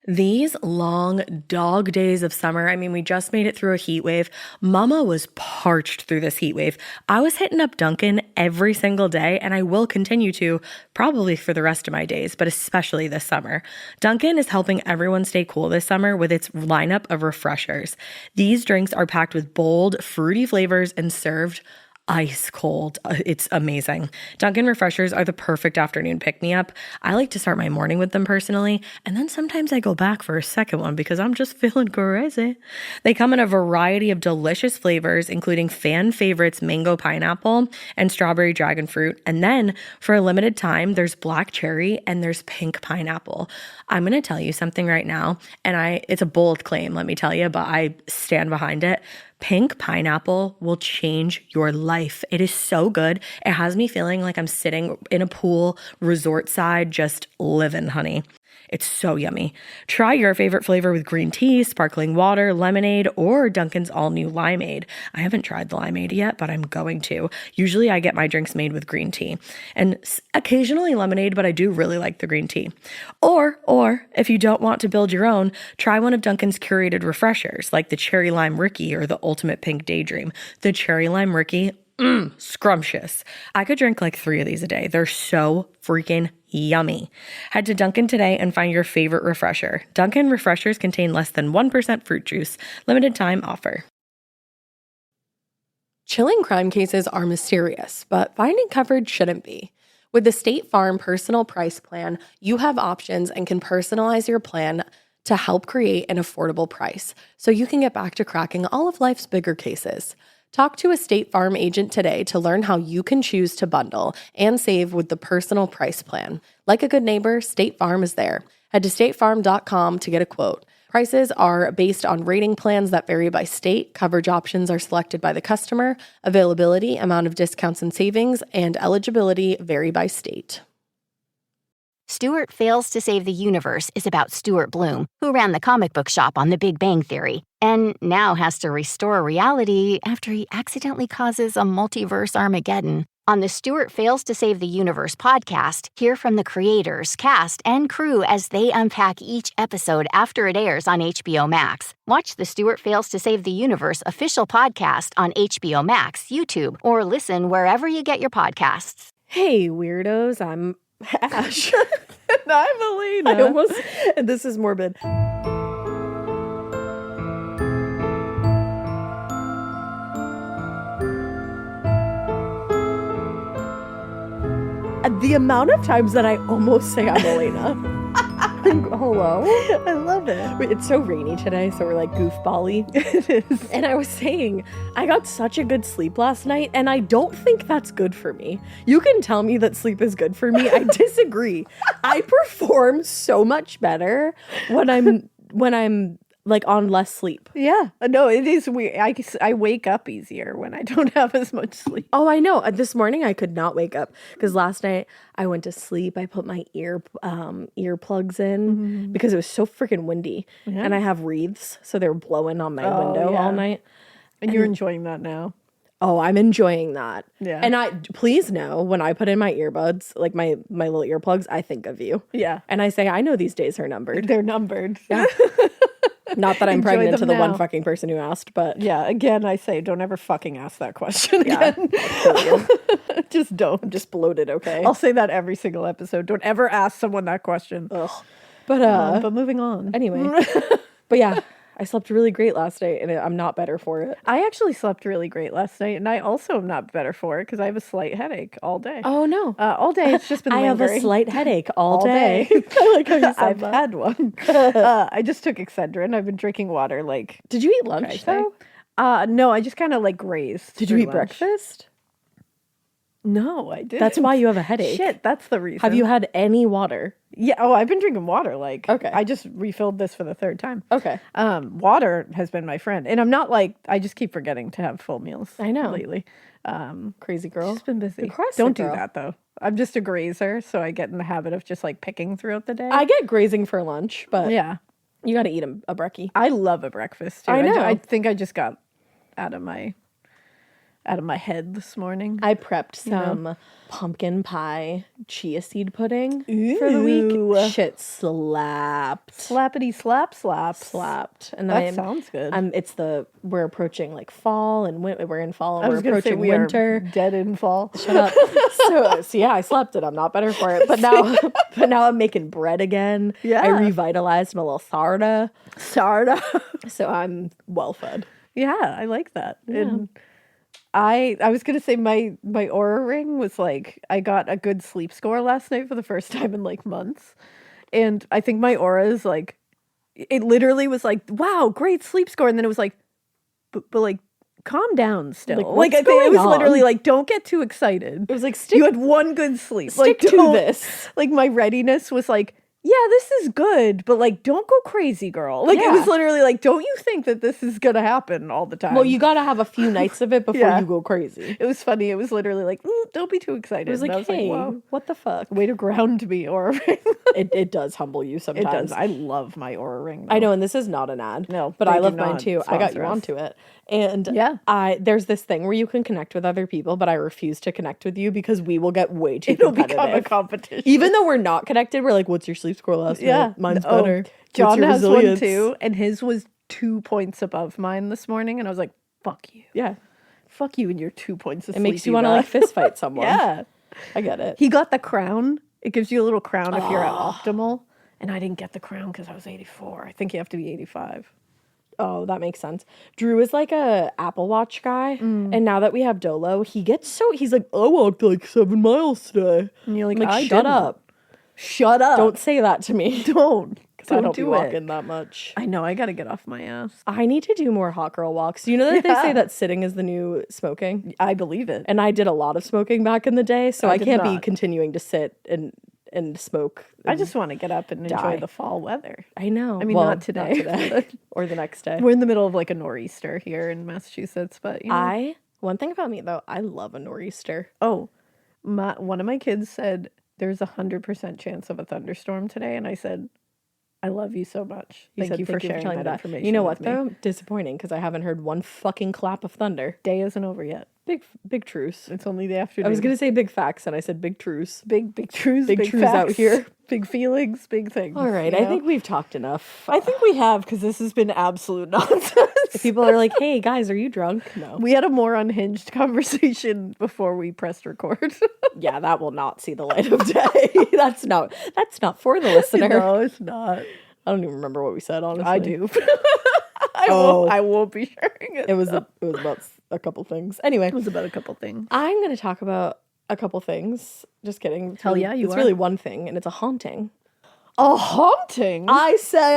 These long dog days of summer, I mean, we just made it through a heat wave. Mama was parched through this heat wave. I was hitting up Dunkin' every single day, and I will continue to probably for the rest of my days, but especially this summer. Dunkin' is helping everyone stay cool this summer with its lineup of refreshers. These drinks are packed with bold, fruity flavors and served ice cold. It's amazing. Dunkin' refreshers are the perfect afternoon pick-me-up. I like to start my morning with them personally, and then sometimes I go back for a second one because I'm just feeling crazy. They come in a variety of delicious flavors, including fan favorites mango pineapple and strawberry dragon fruit. And then for a limited time, there's black cherry and there's pink pineapple. I'm going to tell you something right now, and it's a bold claim, let me tell you, but I stand behind it. Pink pineapple will change your life. It is so good. It has me feeling like I'm sitting in a pool, resort side, just living, honey. It's so yummy. Try your favorite flavor with green tea, sparkling water, lemonade, or Dunkin's all-new limeade. I haven't tried the limeade yet, but I'm going to. Usually I get my drinks made with green tea and occasionally lemonade, but I do really like the green tea. Or if you don't want to build your own, try one of Dunkin's curated refreshers like the Cherry Lime Ricky or the Ultimate Pink Daydream. The Cherry Lime Ricky, scrumptious. I could drink like 3 of these a day. They're so freaking yummy. Head to Dunkin' today and find your favorite refresher. Dunkin' refreshers contain less than 1% fruit juice. Limited time offer. Chilling crime cases are mysterious, but finding coverage shouldn't be. With the State Farm Personal Price Plan, you have options and can personalize your plan to help create an affordable price so you can get back to cracking all of life's bigger cases. Talk to a State Farm agent today to learn how you can choose to bundle and save with the Personal Price Plan. Like a good neighbor, State Farm is there. Head to statefarm.com to get a quote. Prices are based on rating plans that vary by state. Coverage options are selected by the customer. Availability, amount of discounts and savings, and eligibility vary by state. Stuart Fails to Save the Universe is about Stuart Bloom, who ran the comic book shop on The Big Bang Theory, and now has to restore reality after he accidentally causes a multiverse Armageddon. On the Stuart Fails to Save the Universe podcast, hear from the creators, cast, and crew as they unpack each episode after it airs on HBO Max. Watch the Stuart Fails to Save the Universe official podcast on HBO Max, YouTube, or listen wherever you get your podcasts. Hey, weirdos. I'm Ash. And I'm Elena. And this is Morbid. The amount of times that I almost say I'm Elena. Hello? I love it. It's so rainy today, so we're like goofball-y. It is. And I was saying, I got such a good sleep last night, and I don't think that's good for me. You can tell me that sleep is good for me. I disagree. I perform so much better when I'm like on less sleep. Yeah. No, it is weird. I wake up easier when I don't have as much sleep. Oh, I know. This morning I could not wake up because last night I went to sleep. I put my earplugs in because it was so freaking windy. Yeah. And I have wreaths, so they were blowing on my window all night. And you're enjoying that now. Oh, I'm enjoying that. Yeah. And please know when I put in my earbuds, like my little earplugs, I think of you. Yeah. And I say, I know these days are numbered. They're numbered. Yeah. Not that I'm pregnant to the now. one fucking person who asked, but yeah, again, I say don't ever fucking ask that question again. Just don't. I'm just bloated, okay? I'll say that every single episode. Don't ever ask someone that question. Ugh. But moving on. Anyway. But yeah, I slept really great last night, and I'm not better for it. I actually slept really great last night, and I also am not better for it because I have a slight headache all day. Oh, no. All day. It's just been I lingering. have a slight headache all day. I like how you said I've that. had one. I just took Excedrin. I've been drinking water like... Did you eat lunch, though? No, I just kind of like grazed. Did you eat breakfast? No, I didn't. That's why you have a headache. Shit, that's the reason. Have you had any water? Yeah, I've been drinking water, like. Okay. I just refilled this for the 3rd time. Okay. Water has been my friend. And I'm not like, I just keep forgetting to have full meals. I know. Lately. Crazy girl. Just been busy. Don't do that, though. I'm just a grazer, so I get in the habit of just like picking throughout the day. I get grazing for lunch, but yeah. You got to eat a brekkie. I love a breakfast, too. I know. I think I just got out of my out of my head this morning. I prepped some pumpkin pie chia seed pudding for the week. Shit slapped. Slappity slap slap. Slapped. And then That sounds good. We're approaching like fall and we're in fall and I we're was gonna say approaching we winter. are dead in fall. Shut up. So yeah, I slept it. I'm not better for it. But now I'm making bread again. Yeah. I revitalized my little sarda. Sarda. So I'm well fed. Yeah, I like that. Yeah. And I was gonna say my aura ring was like, I got a good sleep score last night for the first time in like months. And I think my aura is like, it literally was like, wow, great sleep score. And then it was like, but like, calm down still. Like, what's I think it was going literally on? like, don't get too excited. It was like, You had one good sleep. stick to don't- this. Like my readiness was like, yeah, this is good, but like, don't go crazy, girl. Like it was Yeah. literally like, don't you think that this is gonna happen all the time? Well, you gotta have a few nights of it before Yeah. you go crazy. It was funny. It was literally like, don't be too excited. It was like, And I was hey, wow, what the fuck? way to ground me, Aura Ring. It does humble you It sometimes. does. I love my Aura Ring. I know, and this is not an ad. No, but they I do love mine not too. I got sponsor you us. onto it. And Yeah. there's this thing where you can connect with other people, but I refuse to connect with you because we will get way too It'll competitive. become a competition. Even though we're not connected, we're like, what's your sleep score last night? Mine's better. What's John your has resilience? one too, and his was 2 points above mine this morning, and I was like, fuck you. Yeah. Fuck you and your 2 points of It makes sleepy you want to like breath. fist fight someone. Yeah. I get it. He got the crown. It gives you a little crown if you're at optimal. And I didn't get the crown because I was 84. I think you have to be 85. Oh, that makes sense. Drew is like a Apple Watch guy, and now that we have Dolo, he's like, I walked like 7 miles today. And you're like, I'm like, I shut didn't. up. Shut up. Don't say that to me. Don't. Because I don't do be it. walking that much. I know. I got to get off my ass. I need to do more hot girl walks. You know that they say Yeah. that sitting is the new smoking? I believe it. And I did a lot of smoking back in the day, so I I did can't be not. continuing to sit and smoke. I just want to get up and enjoy die. the fall weather. I know. I mean, Well, not today. or the next day. We're in the middle of like a nor'easter here in Massachusetts, but you know. One thing about me though, I love a nor'easter. One of my kids said there's 100% chance of a thunderstorm today, and I said, I love you so much. Thank you for sharing telling me that information. You know with what me. though? Disappointing because I haven't heard one fucking clap of thunder. Day isn't over yet. Big truce. It's only the afternoon. I was gonna say big facts and I said big truce. big truths, Big truths out facts, here. big feelings, big things. All right, you I know? think we've talked enough. I think we have, because this has been absolute nonsense. People are like, "Hey guys, are you drunk?" No. We had a more unhinged conversation before we pressed record. Yeah, that will not see the light of day. That's not for the listener. No, it's not. I don't even remember what we said, honestly. I do. Oh. I won't be sharing it. It was about a couple things. Anyway, It was about a couple things. I'm going to talk about a couple things. Just kidding. It's Hell really, yeah, you It's are. really one thing, and it's a haunting. A haunting? I say.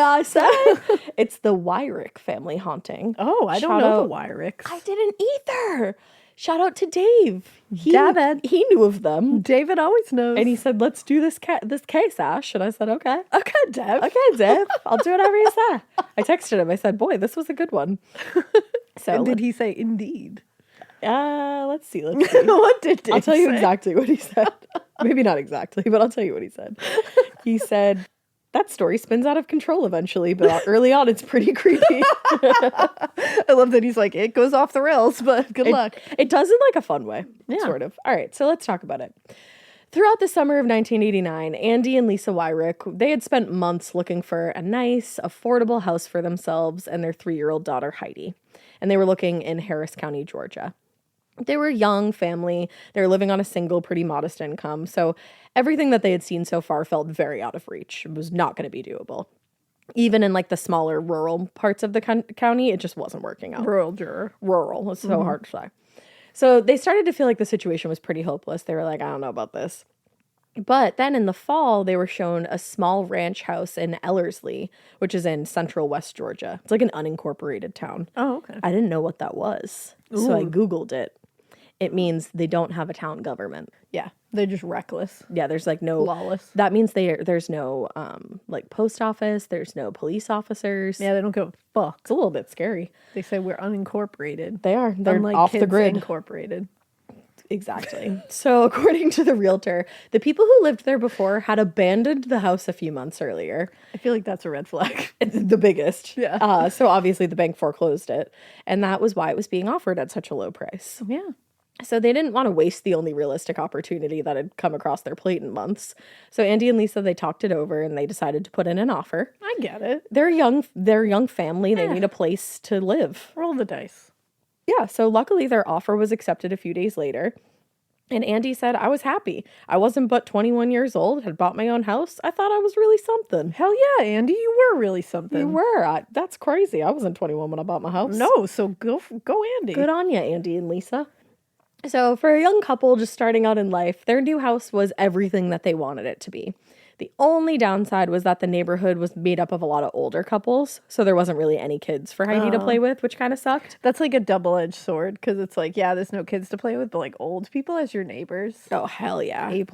It's the Wyrick family haunting. Oh, I don't Shout know out- the Wyricks. I didn't either. Shout out to Dave. David. He knew of them. David always knows. And he said, let's do this case, Ash. And I said, okay. okay, Dev. Okay, Dave. I'll do whatever you say. I texted him. I said, boy, this was a good one. So And did he say indeed? let's see. What did Dave I'll tell you say? exactly what he said. Maybe not exactly, but I'll tell you what he said. He said, that story spins out of control eventually, but early on it's pretty creepy. I love that he's like, it goes off the rails, but good luck. It does in like a fun way, Yeah. sort of. All right, so let's talk about it. Throughout the summer of 1989, Andy and Lisa Wyrick, they had spent months looking for a nice, affordable house for themselves and their 3-year-old daughter, Heidi. And they were looking in Harris County, Georgia. They were a young family. They were living on a single, pretty modest income. So everything that they had seen so far felt very out of reach. It was not going to be doable. Even in like the smaller rural parts of the county, it just wasn't working out. Rural juror. Rural. It's so hard to say. So they started to feel like the situation was pretty hopeless. They were like, I don't know about this. But then in the fall, they were shown a small ranch house in Ellerslie, which is in central West Georgia. It's like an unincorporated town. Oh, okay. I didn't know what that was. So I Googled it. It means they don't have a town government. Yeah, they're just reckless. Yeah, there's like no... Lawless. That means there's no like post office. There's no police officers. Yeah, they don't give a fuck. It's a little bit scary. They say we're unincorporated. They are. They're Unlike off the Kids grid. Incorporated. Exactly. So according to the realtor, the people who lived there before had abandoned the house a few months earlier. I feel like that's a red flag. It's the biggest. Yeah. So obviously the bank foreclosed it. And that was why it was being offered at such a low price. Yeah. So they didn't want to waste the only realistic opportunity that had come across their plate in months. So Andy and Lisa, they talked it over and they decided to put in an offer. I get it. They're a young family. They need a place to live. Roll the dice. Yeah, so luckily their offer was accepted a few days later. And Andy said, I was happy. I wasn't but 21 years old, had bought my own house. I thought I was really something. Hell yeah, Andy, you were really something. You were. That's crazy. I wasn't 21 when I bought my house. No, so go Andy. Good on you, Andy and Lisa. So for a young couple just starting out in life, their new house was everything that they wanted it to be. The only downside was that the neighborhood was made up of a lot of older couples, so there wasn't really any kids for Heidi to play with, which kind of sucked. That's like a double-edged sword, because it's like, yeah, there's no kids to play with, but like old people as your neighbors. Oh, hell yeah. A+.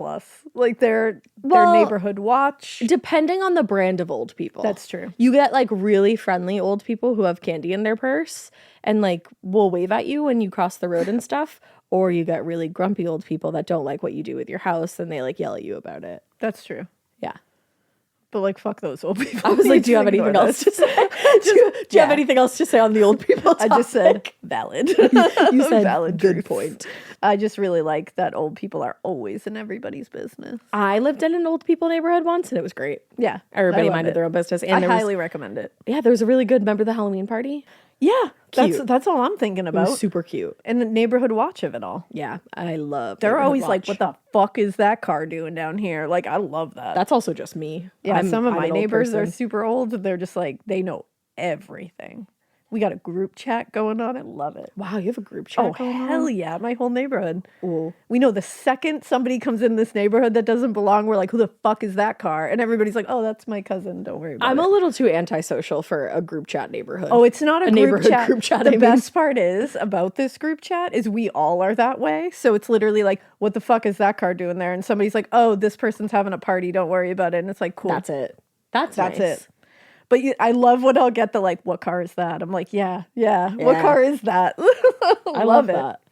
Like their neighborhood watch. Depending on the brand of old people. That's true. You get like really friendly old people who have candy in their purse and like will wave at you when you cross the road and stuff. Or you get really grumpy old people that don't like what you do with your house and they like yell at you about it. That's true. Yeah. But like, fuck those old people. I was like, do you have anything else to say? Do you have anything else to say on the old people topic? I just said valid. You said valid good truths. point. I just really like that old people are always in everybody's business. I lived in an old people neighborhood once and it was great. Yeah. Everybody minded their own business. And I highly recommend it. Yeah, there was a really good, remember the Halloween party? Yeah. Cute. That's all I'm thinking It about. was super cute. And the neighborhood watch of it all. Yeah, I love They're neighborhood always like, watch. what the fuck is that car doing down here? Like, I love that. That's also just me. Yeah, some of I'm my an old neighbors are person. super old. They're just like, they know everything. We got a group chat going on. I love it. Wow, you have a group chat Oh, going on? hell yeah. My whole neighborhood. Ooh. We know the second somebody comes in this neighborhood that doesn't belong, we're like, who the fuck is that car? And everybody's like, oh, that's my cousin. Don't worry about I'm it. a little too antisocial for a group chat neighborhood. Oh, it's not a group neighborhood chat. group chat. The best part is about this group chat is we all are that way. So it's literally like, what the fuck is that car doing there? And somebody's like, oh, this person's having a party. Don't worry about it. And it's like, cool. That's it. That's That's nice. it. But I love when I'll get the like, what car is that? I'm like, yeah. What car is that? I love that.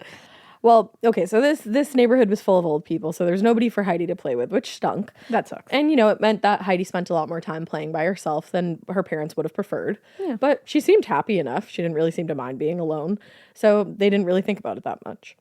Well, okay, so this neighborhood was full of old people, so there's nobody for Heidi to play with, which stunk. That sucks. And, you know, it meant that Heidi spent a lot more time playing by herself than her parents would have preferred. Yeah. But she seemed happy enough. She didn't really seem to mind being alone. So they didn't really think about it that much.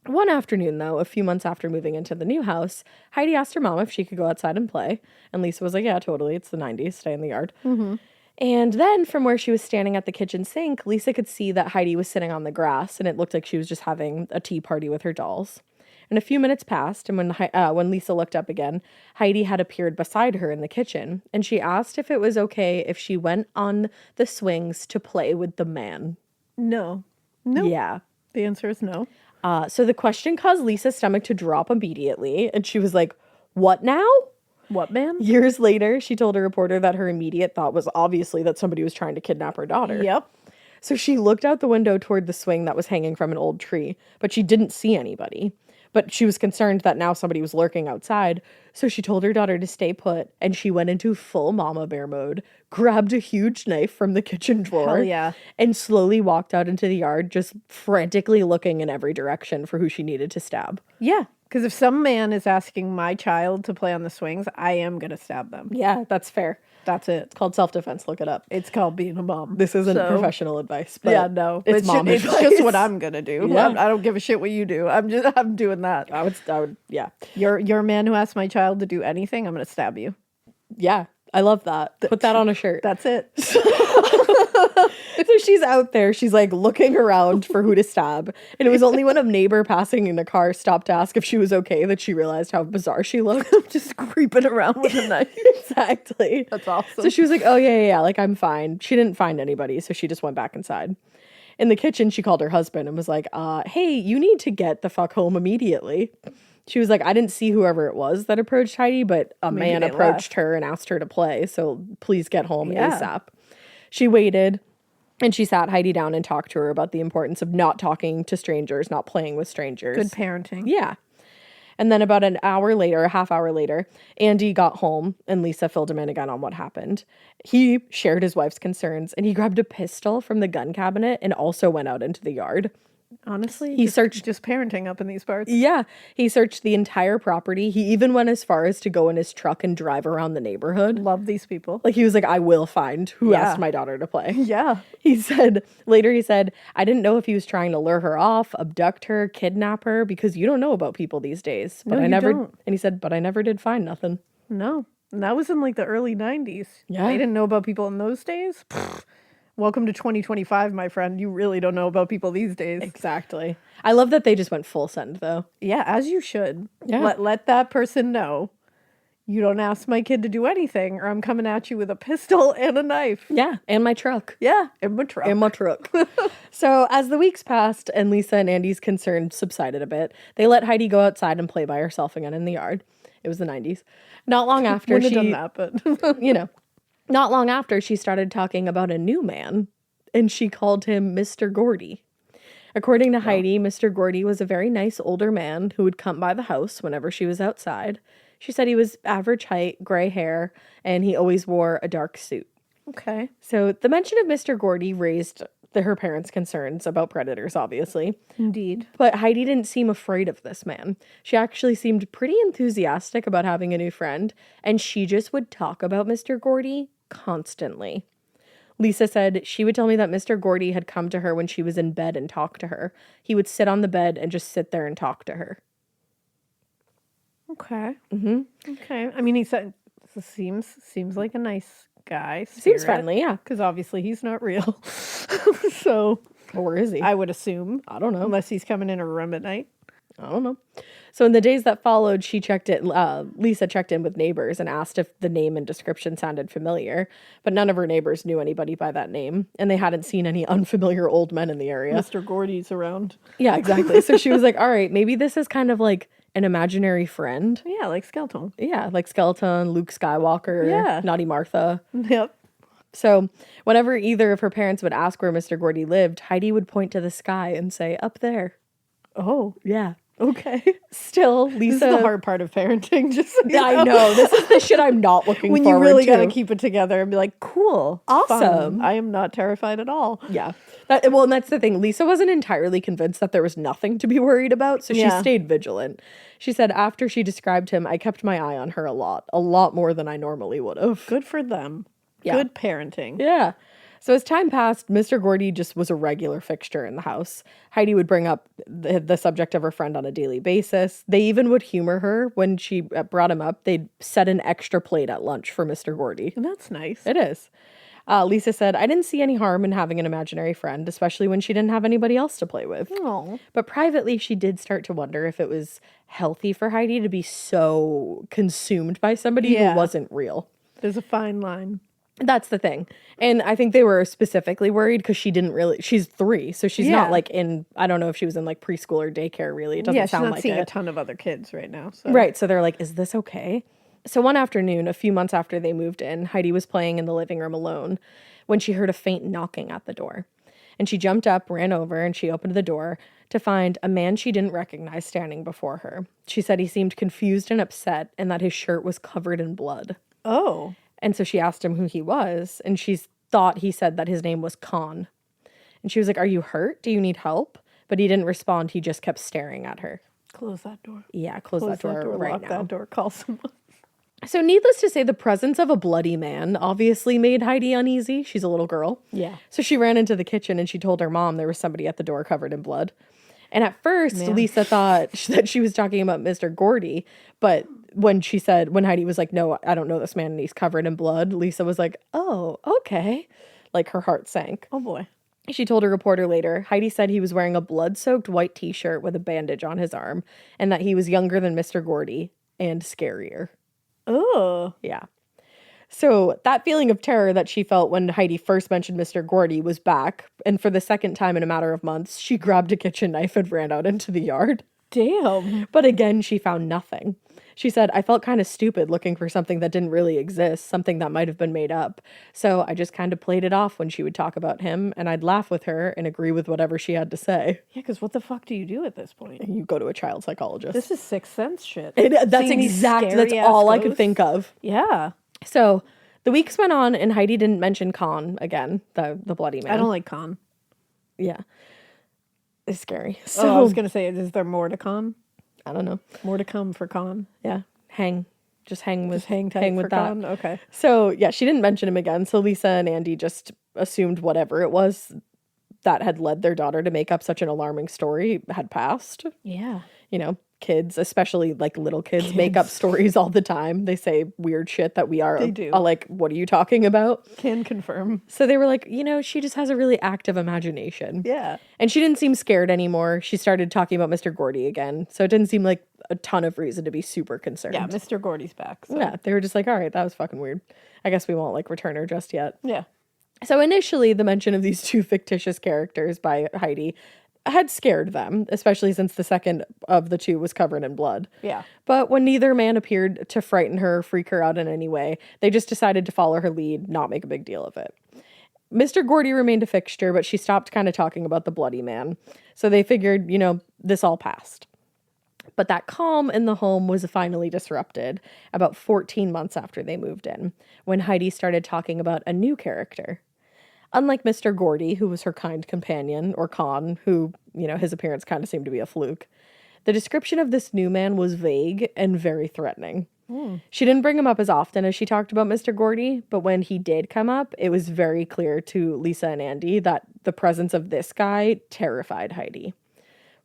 One afternoon, though, a few months after moving into the new house, Heidi asked her mom if she could go outside and play. And Lisa was like, yeah, totally. It's the 90s. Stay in the yard. Mm-hmm. And then from where she was standing at the kitchen sink, Lisa could see that Heidi was sitting on the grass, and it looked like she was just having a tea party with her dolls. And a few minutes passed, and when Lisa looked up again, Heidi had appeared beside her in the kitchen, and she asked if it was okay if she went on the swings to play with the man. No. Yeah. The answer is no. So the question caused Lisa's stomach to drop immediately, and she was like, what now? What man? Years later, she told a reporter that her immediate thought was obviously that somebody was trying to kidnap her daughter. Yep. So she looked out the window toward the swing that was hanging from an old tree, but she didn't see anybody. But she was concerned that now somebody was lurking outside, so she told her daughter to stay put, and she went into full mama bear mode, grabbed a huge knife from the kitchen drawer, Hell yeah. and slowly walked out into the yard, just frantically looking in every direction for who she needed to stab. Yeah. Because if some man is asking my child to play on the swings, I am going to stab them. Yeah, that's fair. That's it. It's called self-defense. Look it up. It's called being a mom. This isn't So- professional advice, but Yeah, no. it's mom It's advice. just what I'm going to do. Yeah. I don't give a shit what you do. I'm doing that. I would, yeah. You're a man who asks my child to do anything, I'm going to stab you. Yeah, I love that. Put that on a shirt. That's it. So she's out there, she's like looking around for who to stab. And it was only when a neighbor passing in a car stopped to ask if she was okay that she realized how bizarre she looked. Just creeping around with a knife. Exactly. That's awesome. So she was like, oh, yeah, like I'm fine. She didn't find anybody, so she just went back inside. In the kitchen, she called her husband and was like, hey, you need to get the fuck home immediately. She was like, I didn't see whoever it was that approached Heidi, but a Maybe man they approached left. her and asked her to play, so please get home Yeah. ASAP. She waited, and she sat Heidi down and talked to her about the importance of not talking to strangers, not playing with strangers. Good parenting. Yeah. And then about an hour later, a half hour later, Andy got home and Lisa filled him in again on what happened. He shared his wife's concerns and he grabbed a pistol from the gun cabinet and also went out into the yard. Honestly, He searched just parenting up in these parts. Yeah, he searched the entire property. He even went as far as to go in his truck and drive around the neighborhood. Love these people. Like, he was like, I will find who Yeah. asked my daughter to play. Yeah. He said, I didn't know if he was trying to lure her off, abduct her, kidnap her, because you don't know about people these days. But No, I you never, don't. and he said, but I never did find nothing. No. And that was in like the early 90s. Yeah. They didn't know about people in those days. Pfft. Welcome to 2025, my friend. You really don't know about people these days. Exactly. I love that they just went full send, though. Yeah, as you should. Yeah. Let that person know. You don't ask my kid to do anything, or I'm coming at you with a pistol and a knife. Yeah, and my truck. Yeah, in my truck. In my truck. So as the weeks passed and Lisa and Andy's concern subsided a bit, they let Heidi go outside and play by herself again in the yard. It was the 90s. Not long after Wouldn't have done that, but not long after she started talking about a new man, and she called him Mr. Gordy. According to Heidi, Mr. Gordy was a very nice older man who would come by the house whenever she was outside. She said he was average height, gray hair, and he always wore a dark suit. Okay. So the mention of Mr. Gordy raised her parents' concerns about predators, obviously. Indeed. But Heidi didn't seem afraid of this man. She actually seemed pretty enthusiastic about having a new friend, and she just would talk about Mr. Gordy constantly. Lisa said she would tell me that Mr. Gordy had come to her when she was in bed and talk to her. He would sit on the bed and just sit there and talk to her. Okay. Mm-hmm. Okay. I mean, he said seems like a nice guy. Seems friendly, yeah. Because obviously he's not real. So, or is he? I would assume. I don't know. Unless he's coming in a room at night. I don't know. So in the days that followed, Lisa checked in with neighbors and asked if the name and description sounded familiar, but none of her neighbors knew anybody by that name, and they hadn't seen any unfamiliar old men in the area. Mr. Gordy's around. Yeah, exactly. So she was like, all right, maybe this is kind of like an imaginary friend. Yeah, like Skeleton. Yeah, like Skeleton, Luke Skywalker, Yeah. Naughty Martha. Yep. So whenever either of her parents would ask where Mr. Gordy lived, Heidi would point to the sky and say, up there. Oh, Yeah. okay. Still, Lisa... This is the hard part of parenting, just so you I know. This is the shit I'm not looking when forward you really to. gotta keep it together and be like, cool, Awesome. fun. I am not terrified at all. Yeah. And that's the thing. Lisa wasn't entirely convinced that there was nothing to be worried about, so she Yeah. stayed vigilant. She said after she described him, I kept my eye on her a lot more than I normally would have. Good for them. Yeah. Good parenting. Yeah. So as time passed, Mr. Gordy just was a regular fixture in the house. Heidi would bring up the subject of her friend on a daily basis. They even would humor her when she brought him up. They'd set an extra plate at lunch for Mr. Gordy. And that's nice. It is. Lisa said, I didn't see any harm in having an imaginary friend, especially when she didn't have anybody else to play with. Oh. But privately, she did start to wonder if it was healthy for Heidi to be so consumed by somebody Yeah. who wasn't real. There's a fine line. That's the thing. And I think they were specifically worried because she's 3, so she's not Yeah. like I don't know if she was in like preschool or daycare really. It doesn't Yeah, she's sound not like seeing it. a ton of other kids right now. So. Right, so they're like, is this okay? So one afternoon, a few months after they moved in, Heidi was playing in the living room alone when she heard a faint knocking at the door. And she jumped up, ran over, and she opened the door to find a man she didn't recognize standing before her. She said he seemed confused and upset and that his shirt was covered in blood. Oh. And so she asked him who he was, and she thought he said that his name was Con. And she was like, are you hurt? Do you need help? But he didn't respond. He just kept staring at her. Close that door. Yeah, close that door right lock now. that door. Call someone. So needless to say, the presence of a bloody man obviously made Heidi uneasy. She's a little girl. Yeah. So she ran into the kitchen and she told her mom there was somebody at the door covered in blood. And at first, Lisa thought that she was talking about Mr. Gordy, but when Heidi was like, no, I don't know this man and he's covered in blood, Lisa was like, oh, okay. Like her heart sank. Oh boy. She told a reporter later, Heidi said he was wearing a blood-soaked white t-shirt with a bandage on his arm and that he was younger than Mr. Gordy and scarier. Oh. Yeah. So that feeling of terror that she felt when Heidi first mentioned Mr. Gordy was back, and for the second time in a matter of months, she grabbed a kitchen knife and ran out into the yard. Damn. But again, she found nothing. She said, I felt kind of stupid looking for something that didn't really exist, something that might have been made up. So I just kind of played it off when she would talk about him, and I'd laugh with her and agree with whatever she had to say. Yeah, because what the fuck do you do at this point? You go to a child psychologist. This is Sixth Sense shit. That's all I could think of. Yeah. So the weeks went on, and Heidi didn't mention Con again, the bloody man. I don't like Con. Yeah. It's scary. I So was going to say, is there more to con? I don't know. More to come for con? Yeah. Just hang with Hang with for that. con? Okay. So yeah, she didn't mention him again. So Lisa and Andy just assumed whatever it was that had led their daughter to make up such an alarming story had passed. Yeah. You know, kids, especially like little kids, make up stories all the time. They say weird shit that we are They do. Like, what are you talking about? Can confirm. So they were like, she just has a really active imagination. Yeah. And she didn't seem scared anymore. She started talking about Mr. Gordy again. So it didn't seem like a ton of reason to be super concerned. Yeah, Mr. Gordy's back. So. Yeah, they were just like, all right, that was fucking weird. I guess we won't like return her just yet. Yeah. So initially, the mention of these two fictitious characters by Heidi had scared them, especially since the second of the two was covered in blood. Yeah. But when neither man appeared to frighten her or freak her out in any way, they just decided to follow her lead, not make a big deal of it. Mr. Gordy remained a fixture, but she stopped kind of talking about the bloody man. So they figured, this all passed. But that calm in the home was finally disrupted about 14 months after they moved in, when Heidi started talking about a new character. Unlike Mr. Gordy, who was her kind companion, or Con, who, his appearance kind of seemed to be a fluke, the description of this new man was vague and very threatening. She didn't bring him up as often as she talked about Mr. Gordy, but when he did come up, it was very clear to Lisa and Andy that the presence of this guy terrified Heidi.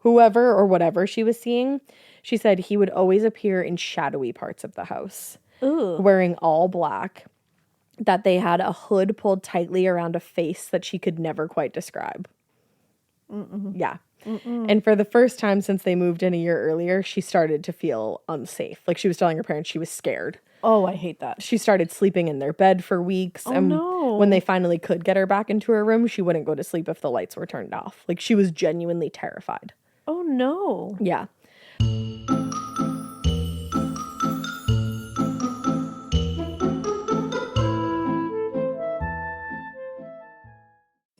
Whoever or whatever she was seeing, she said he would always appear in shadowy parts of the house, wearing all black, that they had a hood pulled tightly around a face that she could never quite describe. Yeah. And for the first time since they moved in a year earlier, she started to feel unsafe. Like she was telling her parents she was scared. Oh, I hate that. She started sleeping in their bed for weeks. And when they finally could get her back into her room, she wouldn't go to sleep if the lights were turned off. Like she was genuinely terrified. Oh, no. Yeah.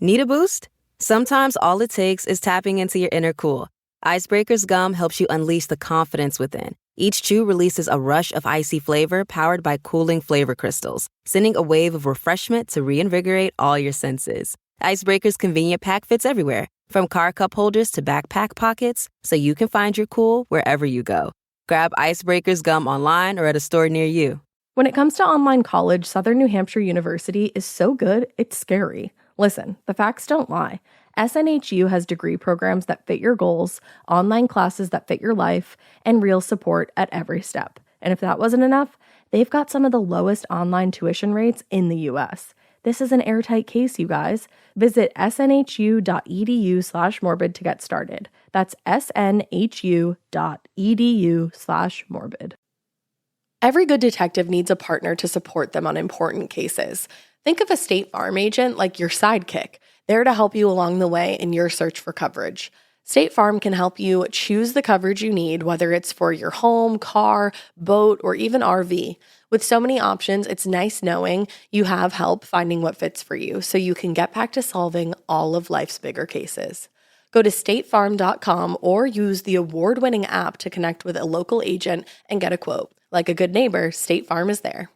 Need a boost? Sometimes all it takes is tapping into your inner cool. Icebreaker's gum helps you unleash the confidence within. Each chew releases a rush of icy flavor powered by cooling flavor crystals, sending a wave of refreshment to reinvigorate all your senses. Icebreaker's convenient pack fits everywhere, from car cup holders to backpack pockets, so you can find your cool wherever you go. Grab Icebreaker's gum online or at a store near you. When it comes to online college, Southern New Hampshire University is so good, it's scary. Listen, the facts don't lie. SNHU has degree programs that fit your goals, online classes that fit your life, and real support at every step. And if that wasn't enough, they've got some of the lowest online tuition rates in the U.S. This is an airtight case, you guys. Visit snhu.edu/morbid to get started. That's snhu.edu/morbid. Every good detective needs a partner to support them on important cases. Think of a State Farm agent like your sidekick, there to help you along the way in your search for coverage. State Farm can help you choose the coverage you need, whether it's for your home, car, boat, or even RV. With so many options, it's nice knowing you have help finding what fits for you so you can get back to solving all of life's bigger cases. Go to statefarm.com or use the award-winning app to connect with a local agent and get a quote. Like a good neighbor, State Farm is there.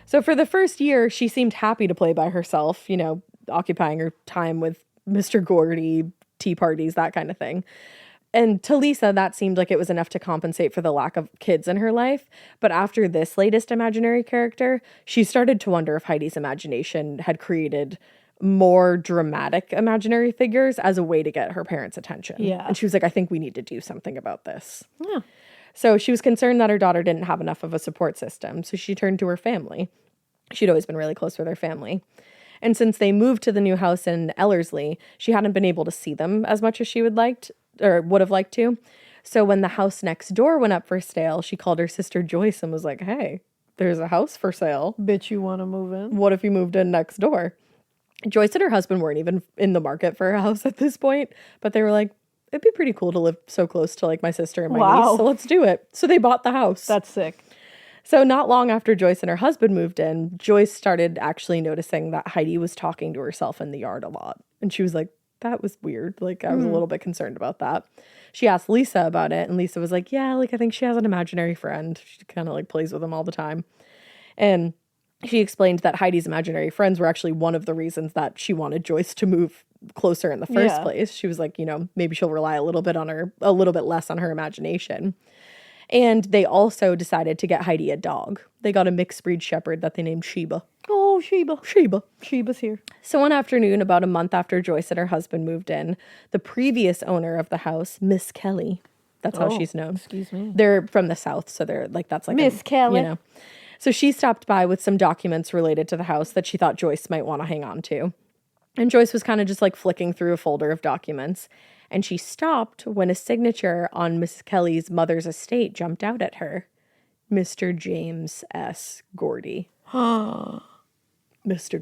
So for the first year, she seemed happy to play by herself, occupying her time with Mr. Gordy, tea parties, that kind of thing. And to Lisa, that seemed like it was enough to compensate for the lack of kids in her life. But after this latest imaginary character, she started to wonder if Heidi's imagination had created more dramatic imaginary figures as a way to get her parents' attention. Yeah. And she was like, I think we need to do something about this. Yeah. So she was concerned that her daughter didn't have enough of a support system, so she turned to her family. She'd always been really close with her family. And since they moved to the new house in Ellerslie, she hadn't been able to see them as much as she would have liked to. So when the house next door went up for sale, she called her sister Joyce and was like, hey, there's a house for sale. Bitch, you want to move in? What if you moved in next door? Joyce and her husband weren't even in the market for a house at this point, but they were like, it'd be pretty cool to live so close to like my sister and my niece, so let's do it. So they bought the house. That's sick. So not long after Joyce and her husband moved in, Joyce started actually noticing that Heidi was talking to herself in the yard a lot. And she was like, that was weird. Like, I was a little bit concerned about that. She asked Lisa about it, and Lisa was like, yeah, like, I think she has an imaginary friend. She kind of like plays with him all the time. And She explained that Heidi's imaginary friends were actually one of the reasons that she wanted Joyce to move closer in the first place. She was like, maybe she'll rely a little bit less on her imagination. And they also decided to get Heidi a dog. They got a mixed breed shepherd that they named Sheba. Oh, Sheba. Sheba's here. So one afternoon, about a month after Joyce and her husband moved in, the previous owner of the house, Miss Kelly, that's how she's known. Excuse me. They're from the South, so they're like, that's like Miss Kelly. So she stopped by with some documents related to the house that she thought Joyce might want to hang on to. And Joyce was kind of just like flicking through a folder of documents. And she stopped when a signature on Miss Kelly's mother's estate jumped out at her. Mr. James S. Gordy. Mr.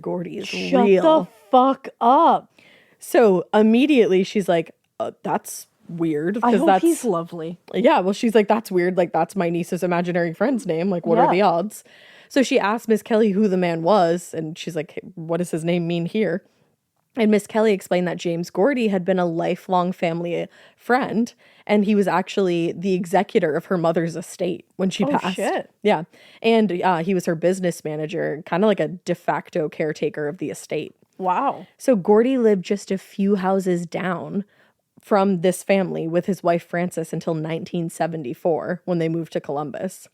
Gordy is real. Shut the fuck up. So immediately she's like, that's weird. I hope he's lovely. Yeah, well, she's like, that's weird. Like, that's my niece's imaginary friend's name. Like, what are the odds? So she asked Miss Kelly who the man was. And she's like, hey, what does his name mean here? And Miss Kelly explained that James Gordy had been a lifelong family friend, and he was actually the executor of her mother's estate when she passed. Shit. Yeah. And he was her business manager, kind of like a de facto caretaker of the estate. Wow. So Gordy lived just a few houses down from this family with his wife Frances until 1974 when they moved to Columbus.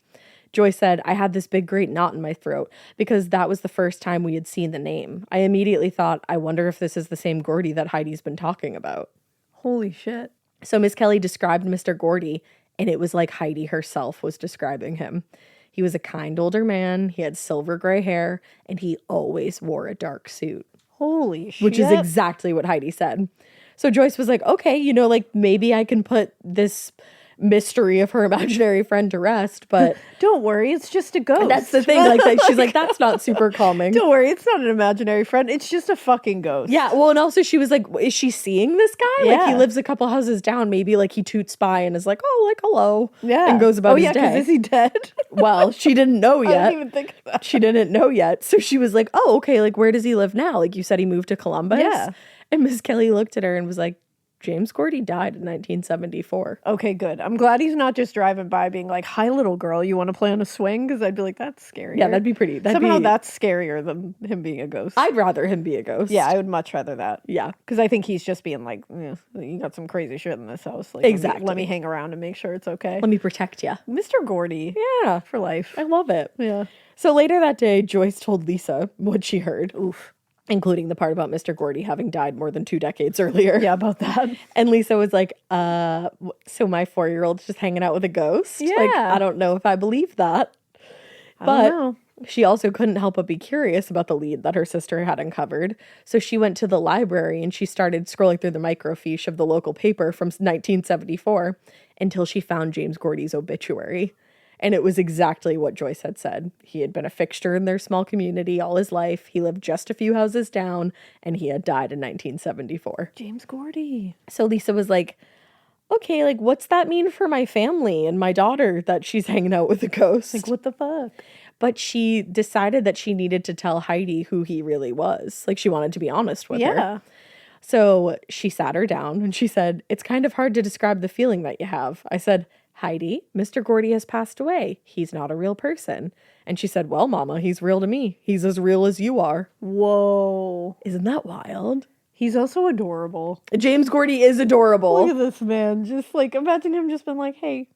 Joyce said, I had this big great knot in my throat because that was the first time we had seen the name. I immediately thought, I wonder if this is the same Gordy that Heidi's been talking about. Holy shit. So Miss Kelly described Mr. Gordy, and it was like Heidi herself was describing him. He was a kind older man, he had silver gray hair, and he always wore a dark suit. Holy shit. Which is exactly what Heidi said. So Joyce was like, okay, like maybe I can put this mystery of her imaginary friend to rest, but don't worry, it's just a ghost. That's the thing. Like she's like, that's not super calming. Don't worry, it's not an imaginary friend. It's just a fucking ghost. Yeah. Well, and also she was like, is she seeing this guy? Yeah. Like he lives a couple houses down. Maybe like he toots by and is like, oh, like hello. Yeah. And goes about his day. Because is he dead? Well, she didn't know yet. I didn't even think of that. She didn't know yet. So she was like, oh, okay. Like where does he live now? Like you said he moved to Columbus. Yeah. And Miss Kelly looked at her and was like, James Gordy died in 1974. Okay, good. I'm glad he's not just driving by being like, hi, little girl, you want to play on a swing? Because I'd be like, that's scary. Yeah, that'd be pretty. Somehow that's scarier than him being a ghost. I'd rather him be a ghost. Yeah, I would much rather that. Yeah. Because I think he's just being like, you got some crazy shit in this house. Like, exactly. Let me hang around and make sure it's okay. Let me protect you. Mr. Gordy. Yeah. For life. I love it. Yeah. So later that day, Joyce told Lisa what she heard. Oof. Including the part about Mr. Gordy having died more than 2 decades earlier. Yeah, about that. And Lisa was like, so my 4-year-old's just hanging out with a ghost? Yeah. Like, I don't know if I believe that. I don't know. She also couldn't help but be curious about the lead that her sister had uncovered. So she went to the library and she started scrolling through the microfiche of the local paper from 1974 until she found James Gordy's obituary. And it was exactly what Joyce had said. He had been a fixture in their small community all his life. He lived just a few houses down, and he had died in 1974. James Gordy. So Lisa was like, okay, like, what's that mean for my family and my daughter that she's hanging out with a ghost? Like, what the fuck? But she decided that she needed to tell Heidi who he really was. Like, she wanted to be honest with her. Yeah. So she sat her down, and she said, it's kind of hard to describe the feeling that you have. I said, Heidi, Mr. Gordy has passed away. He's not a real person. And she said, well, Mama, he's real to me. He's as real as you are. Whoa. Isn't that wild? He's also adorable. James Gordy is adorable. Look at this man. Just like, imagine him just been like, hey,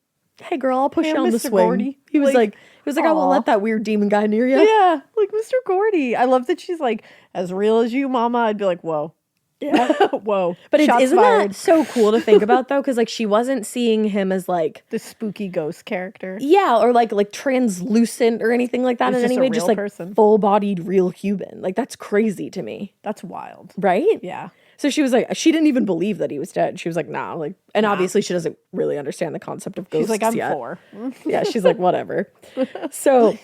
girl, I'll push you on the Mr. swing. Gordy. He was like, I won't let that weird demon guy near you. Yeah, like Mr. Gordy. I love that she's like, as real as you, Mama. I'd be like, whoa. Yeah. Whoa. But Shots isn't fired. that so cool to think about, though? Because, like, she wasn't seeing him as, like... the spooky ghost character. Yeah, or, like translucent or anything like that in any way. Just, like, person. full-bodied, real human. Like, that's crazy to me. That's wild. Right? Yeah. So she was like... She didn't even believe that he was dead. She was like, nah. Like, and obviously she doesn't really understand the concept of ghosts She's like, I'm yet. 4. Yeah, she's like, whatever. So...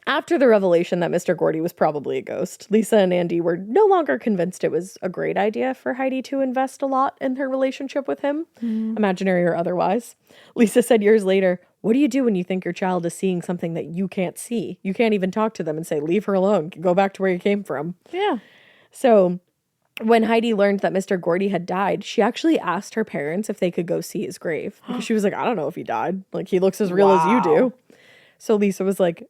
After the revelation that Mr. Gordy was probably a ghost, Lisa and Andy were no longer convinced it was a great idea for Heidi to invest a lot in her relationship with him, imaginary or otherwise. Lisa said years later, what do you do when you think your child is seeing something that you can't see? You can't even talk to them and say, leave her alone, go back to where you came from. Yeah. So when Heidi learned that Mr. Gordy had died, she actually asked her parents if they could go see his grave. Because she was like, I don't know if he died. Like, he looks as real as you do. So Lisa was like,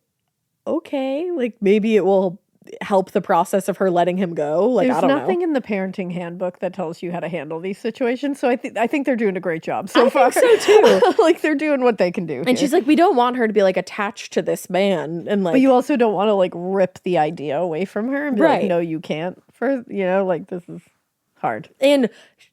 okay, like maybe it will help the process of her letting him go. Like, There's I don't nothing know. in the parenting handbook that tells you how to handle these situations. So I think they're doing a great job so far. think so too. Like they're doing what they can do. And she's like, we don't want her to be like attached to this man. And like, but you also don't want to like rip the idea away from her and be like, Right. no, you can't. For like this is hard. and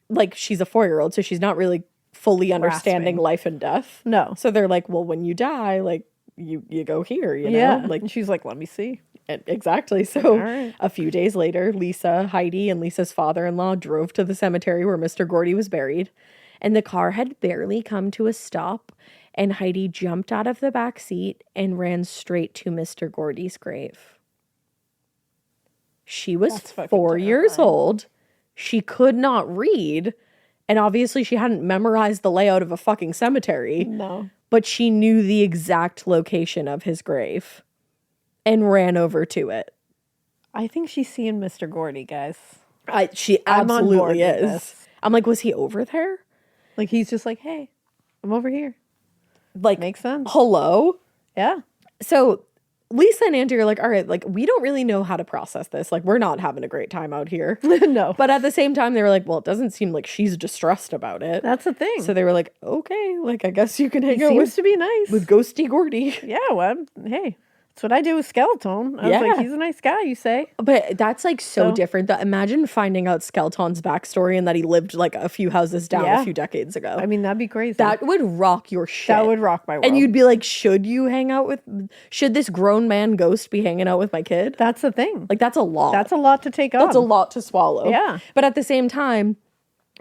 like she's a 4-year-old, so she's not really fully understanding Grasping. life and death. No. So they're like, well, when you die, like you go here, you know? Yeah. Like And she's like, let me see. exactly. So right. a few days later, Lisa, Heidi, and Lisa's father-in-law drove to the cemetery where Mr. Gordy was buried, and the car had barely come to a stop, and Heidi jumped out of the back seat and ran straight to Mr. Gordy's grave. She was That's fucking 4 years terrifying. old. She could not read, and obviously she hadn't memorized the layout of a fucking cemetery, No. but she knew the exact location of his grave and ran over to it. I think she's seeing Mr. Gordy, guys. She I'm on board absolutely with is. this. I'm like, was he over there? Like he's just like, hey, I'm over here. Like, Makes sense. hello? Yeah. So Lisa and Andy are like, all right, like, we don't really know how to process this. Like, we're not having a great time out here. No. But at the same time, they were like, well, it doesn't seem like she's distressed about it. That's the thing. So they were like, okay, like, I guess you can hang he out seems to be nice. with Ghosty Gordy. Yeah, well, hey, that's what I do with Skeleton. I was like, Yeah. he's a nice guy, you say? But that's like so So- different. That imagine finding out Skeleton's backstory and that he lived like a few houses down Yeah. a few decades ago. I mean, that'd be crazy. that would rock your shit. That would rock my world. And you'd be like, should this grown man ghost be hanging out with my kid? That's the thing. Like, that's a lot. That's a lot to take on. That's a lot to swallow. Yeah. But at the same time,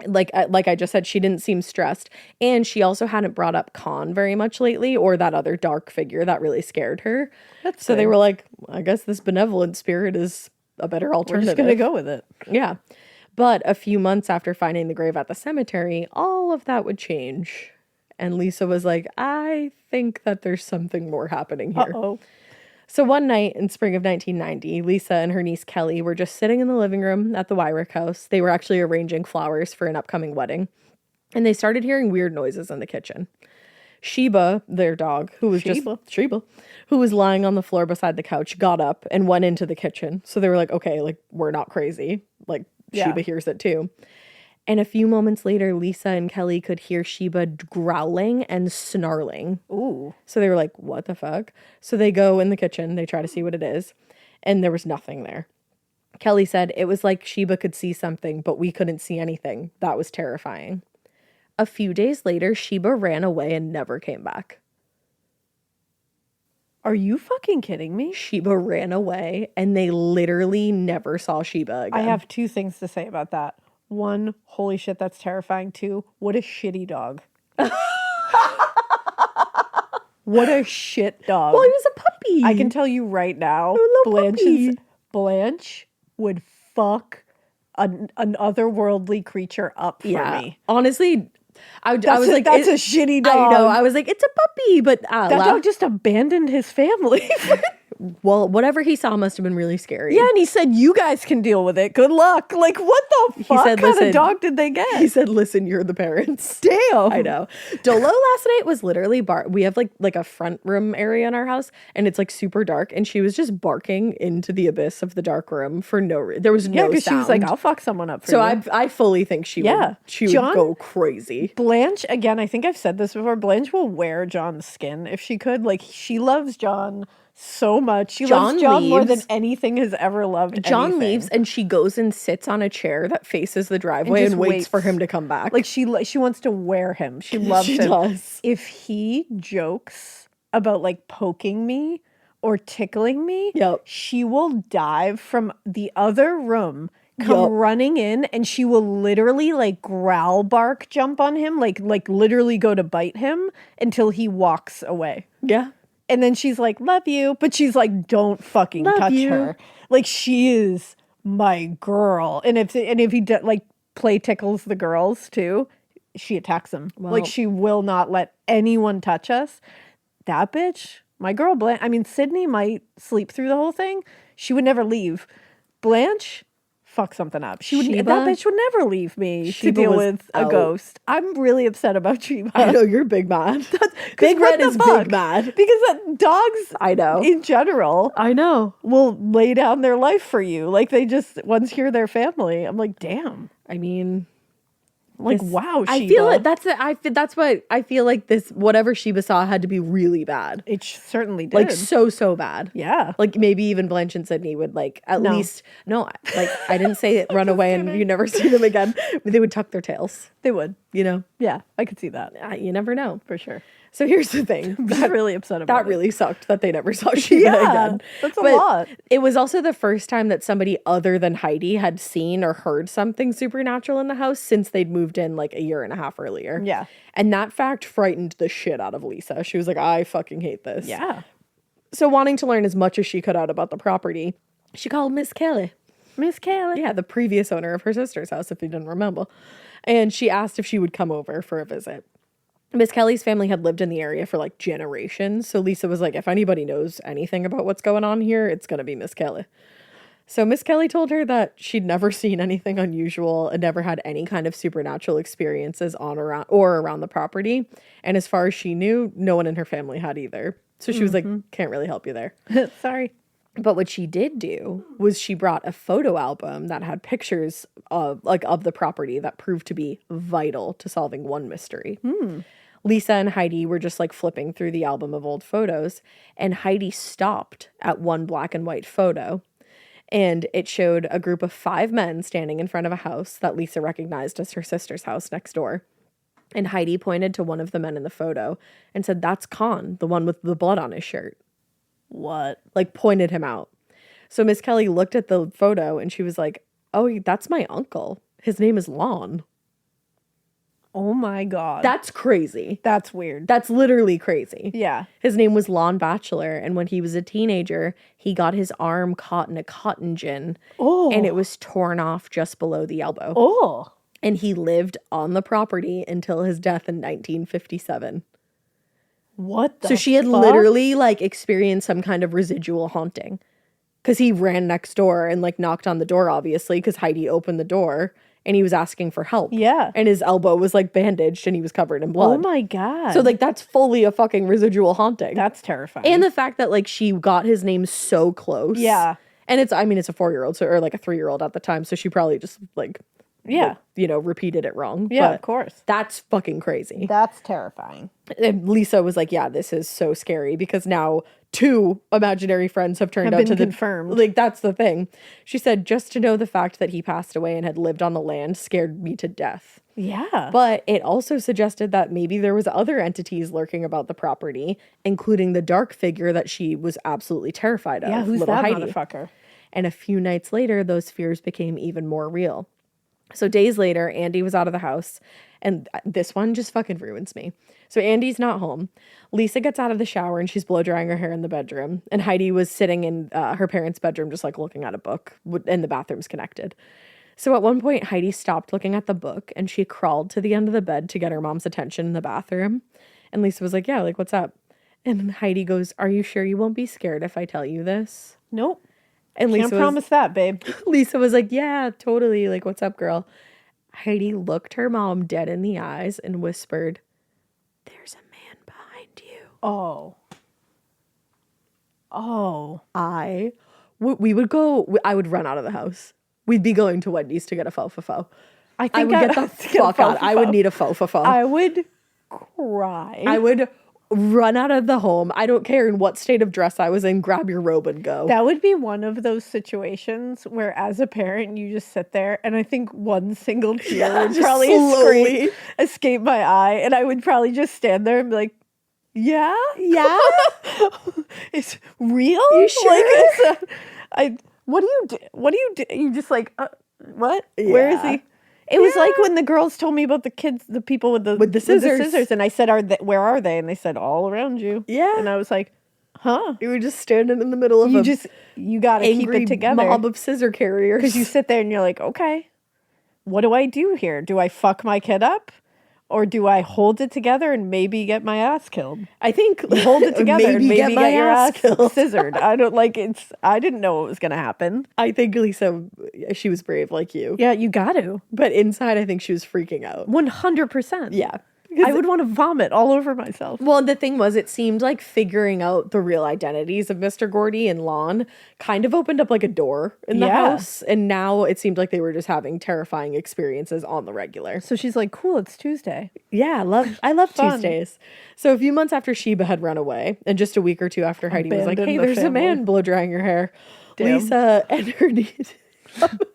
like I just said, she didn't seem stressed. And she also hadn't brought up Khan very much lately, or that other dark figure that really scared her. So they good. were like, I guess this benevolent spirit is a better We're alternative. just gonna go with it. Yeah. But a few months after finding the grave at the cemetery, all of that would change. And Lisa was like, I think that there's something more happening here. Oh, So one night in spring of 1990, Lisa and her niece Kelly were just sitting in the living room at the Wyrick house. They were actually arranging flowers for an upcoming wedding. And they started hearing weird noises in the kitchen. Sheba, their dog, who was Sheba, who was lying on the floor beside the couch, got up and went into the kitchen. So they were like, okay, like, we're not crazy. Like, Yeah. Sheba hears it too. And a few moments later, Lisa and Kelly could hear Sheba growling and snarling. ooh. So they were like, what the fuck? So they go in the kitchen, they try to see what it is, and there was nothing there. Kelly said it was like Sheba could see something, but we couldn't see anything. That was terrifying. A few days later, Sheba ran away and never came back. Are you fucking kidding me? Sheba ran away, and they literally never saw Sheba again. I have two things to say about that. One, holy shit, that's terrifying. Two, what a shitty dog. What a shit dog. Well, he was a puppy. I can tell you right now, little puppy. Blanche would fuck an otherworldly creature up for me. Honestly, I was That's like, that's a shitty dog. I know. I was like, it's a puppy, but that dog just abandoned his family. well, whatever he saw must have been really scary. Yeah, and he said, you guys can deal with it. Good luck. Like, what the fuck said, kind "Listen." of dog did they get? He said, listen, you're the parents. Damn. I know. Dolo last night was literally we have like a front room area in our house, and it's like super dark, and she was just barking into the abyss of the dark room for no reason. There was Yeah, no because sound. she was like, I'll fuck someone up for so you. I fully think she Yeah. would John- go crazy. Blanche, again, I think I've said this before, Blanche will wear John's skin if she could. Like, she loves John so much. She loves John more than leaves. anything has ever loved John anything. leaves, and she goes and sits on a chair that faces the driveway just and waits for waits. him to come back. Like, she wants to wear him. She loves She him. does. If he jokes about, like, poking me or tickling me, Yep. she will dive from the other room, come Yup. running in, and she will literally, like, growl bark jump on him, like literally go to bite him until he walks away. Yeah. And then she's like, love you. But she's like, don't fucking Love touch you. her. Like, she is my girl. And if he like play tickles the girls too, she attacks them. Well- Like, she will not let anyone touch us. That bitch, my girl Blanche. I mean, Sydney might sleep through the whole thing. She would never leave. Blanche, fuck something up. She would. Sheba? That bitch would never leave me Sheba to deal was with a out. ghost. I'm really upset about Sheba. I know you're big mad. Big what Red the is fuck? big mad. Because dogs, I know. in general, I know. will lay down their life for you. Like they just once you're their family. I'm like, damn. I mean, Like this- wow. Sheba. I feel it. That's what I feel like. This whatever Sheba saw had to be really bad. It certainly did. Like so bad. yeah. Like maybe even Blanche and Sydney would like at No. least like I didn't say run away and you never see them again. But they would tuck their tails. They would. You know, Yeah, I could see that you never know. for sure. So here's the thing. I'm just really upset about That it. really sucked that they never saw Sheba Yeah, again. that's a But lot. It was also the first time that somebody other than Heidi had seen or heard something supernatural in the house since they'd moved in like a year and a half earlier. Yeah. And that fact frightened the shit out of Lisa. She was like, I fucking hate this. Yeah. So wanting to learn as much as she could out about the property, she called Miss Kelly. Miss Kayla. Yeah, the previous owner of her sister's house, if you didn't remember. And she asked if she would come over for a visit. Miss Kelly's family had lived in the area for like generations. So Lisa was like, if anybody knows anything about what's going on here, it's going to be Miss Kelly. So Miss Kelly told her that she'd never seen anything unusual and never had any kind of supernatural experiences on around the property. And as far as she knew, no one in her family had either. So she was like, can't really help you there. Sorry. But what she did do was she brought a photo album that had pictures of the property that proved to be vital to solving one mystery. Lisa and Heidi were just like flipping through the album of old photos, and Heidi stopped at one black and white photo, and it showed a group of 5 men standing in front of a house that Lisa recognized as her sister's house next door. And Heidi pointed to one of the men in the photo and said, "That's Con, the one with the blood on his shirt." What? Like pointed him out. So Miss Kelly looked at the photo and she was like, "Oh, that's my uncle. His name is Lon." Oh my God. That's crazy. That's weird. That's literally crazy. Yeah. His name was Lon Batchelor, and when he was a teenager, he got his arm caught in a cotton gin, Oh. and it was torn off just below the elbow. Oh. And he lived on the property until his death in 1957. What the So she had fuck? literally like experienced some kind of residual haunting. Because he ran next door and like knocked on the door, obviously, because Heidi opened the door and he was asking for help. Yeah. And his elbow was like bandaged and he was covered in blood. Oh my God. So like that's fully a fucking residual haunting. That's terrifying. And the fact that like she got his name so close. Yeah. And it's a 4-year-old, so or like a 3-year-old at the time, so she probably just like Yeah. repeated it wrong. Yeah, But of course. that's fucking crazy. That's terrifying. And Lisa was like, "Yeah, this is so scary because now 2 imaginary friends have turned Have out been to confirmed. Like that's the thing." She said, "Just to know the fact that he passed away and had lived on the land scared me to death." Yeah. But it also suggested that maybe there was other entities lurking about the property, including the dark figure that she was absolutely terrified of. yeah, who's little that Heidi. motherfucker? And a few nights later, those fears became even more real. So days later, Andy was out of the house, and this one just fucking ruins me. So Andy's not home. Lisa gets out of the shower and she's blow drying her hair in the bedroom. And Heidi was sitting in her parents' bedroom just like looking at a book, and the bathroom's connected. So at one point, Heidi stopped looking at the book and she crawled to the end of the bed to get her mom's attention in the bathroom. And Lisa was like, "Yeah, like what's up?" And Heidi goes, "Are you sure you won't be scared if I tell you this?" Nope. And Can't promise that, babe. Lisa was like, "Yeah, totally. Like, what's up, girl?" Heidi looked her mom dead in the eyes and whispered, "There's a man behind you." Oh. Oh. I would run out of the house. We'd be going to Wendy's to get a faux faux. I Would get the fuck out. I would need a faux faux. I would cry. I would run out of the home. I don't care in what state of dress I was in. Grab your robe and go. That would be one of those situations where, as a parent, you just sit there, and I think one single tear would just probably slowly. escape my eye, and I would probably just stand there and be like, "Yeah, Yeah? it's real." You sure? Like, what do you do? What do you do? You just like, what? Where is Yeah. he? It was like when the girls told me about the kids, the people with the scissors. and I said, "Where are they?" And they said, "All around you." Yeah. and I was like, "Huh." You were just standing in the middle of You got to keep angry it together. mob of scissor carriers. Because you sit there and you're like, okay, what do I do here? Do I fuck my kid up? Or do I hold it together and maybe get my ass killed? I think Hold it together and maybe get your ass killed. scissored. I don't like it's. I didn't know what was gonna happen. I think Lisa, she was brave like you. Yeah, you got to. But inside, I think she was freaking out. 100%. Yeah. I would want to vomit all over myself. Well, the thing was, it seemed like figuring out the real identities of Mr. Gordy and Lon kind of opened up like a door in the house. And now it seemed like they were just having terrifying experiences on the regular. So she's like, cool, it's Tuesday. Yeah, I love Fun. Tuesdays. So a few months after Sheba had run away, and just a week or two after Heidi was like, Abandoned hey, the there's a family. man blow drying your hair. Damn. Lisa and her niece.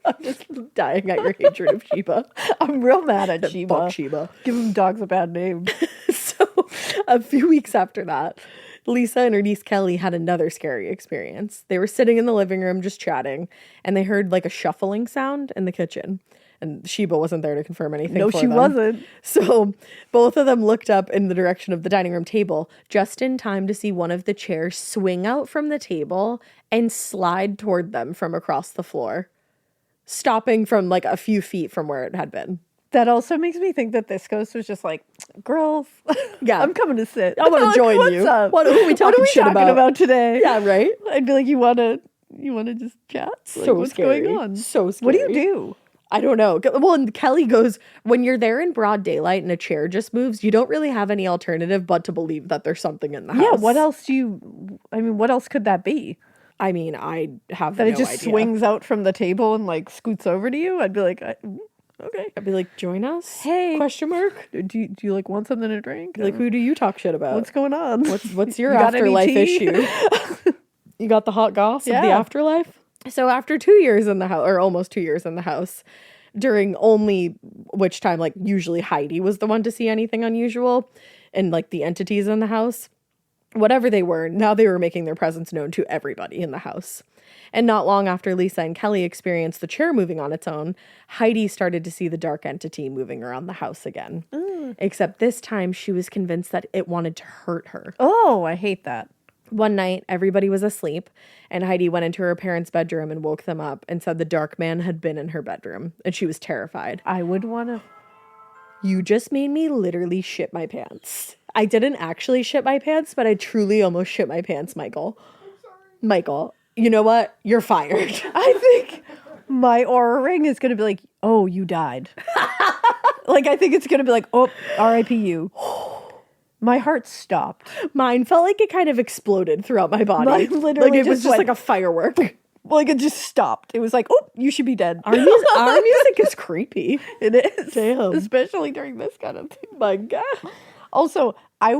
I'm just dying at your hatred of Sheba. I'm real mad at Sheba. Fuck Sheba. Give them dogs a bad name. So a few weeks after that, Lisa and her niece Kelly had another scary experience. They were sitting in the living room just chatting, and they heard like a shuffling sound in the kitchen. And Sheba wasn't there to confirm anything. No, for she them. wasn't. So both of them looked up in the direction of the dining room table just in time to see one of the chairs swing out from the table and slide toward them from across the floor, stopping from like a few feet from where it had been. That also makes me think that this ghost was just like, girls, Yeah. I'm coming to sit. I want to Like, join what's you. up? What are we talking shit about? today? Yeah, right? I'd be like, you wanna just chat? Like, So what's scary. going on? So scary. What do you do? I don't know. Well, and Kelly goes, when you're there in broad daylight and a chair just moves, you don't really have any alternative but to believe that there's something in the house. Yeah, what else what else could that be? I mean, I have That no it just idea. swings out from the table and like scoots over to you? I'd be like, okay. I'd be like, join us? Hey. Question mark? Do you like want something to drink? Like, who do you talk shit about? What's going on? What's your You got any afterlife tea? issue? You got the hot goss of the Yeah. afterlife? So after 2 years in the house, or almost 2 years in the house, during only which time, like, usually Heidi was the one to see anything unusual, and like the entities in the house, whatever they were, now they were making their presence known to everybody in the house. And not long after Lisa and Kelly experienced the chair moving on its own, Heidi started to see the dark entity moving around the house again. Except this time she was convinced that it wanted to hurt her. Oh, I hate that. One night, everybody was asleep, and Heidi went into her parents' bedroom and woke them up and said the dark man had been in her bedroom, and she was terrified. I would want to. You just made me literally shit my pants. I didn't actually shit my pants, but I truly almost shit my pants, Michael. Michael, you know what? You're fired. I think my aura ring is going to be like, oh, you died. Like, I think it's going to be like, oh, R.I.P. you. My heart stopped. Mine felt like it kind of exploded throughout my body. Mine literally like it was just just went- like a firework. Like, it just stopped. It was like, oh, you should be dead. Our music is creepy. It is. Damn. Especially during this kind of thing. My God. Also, I'd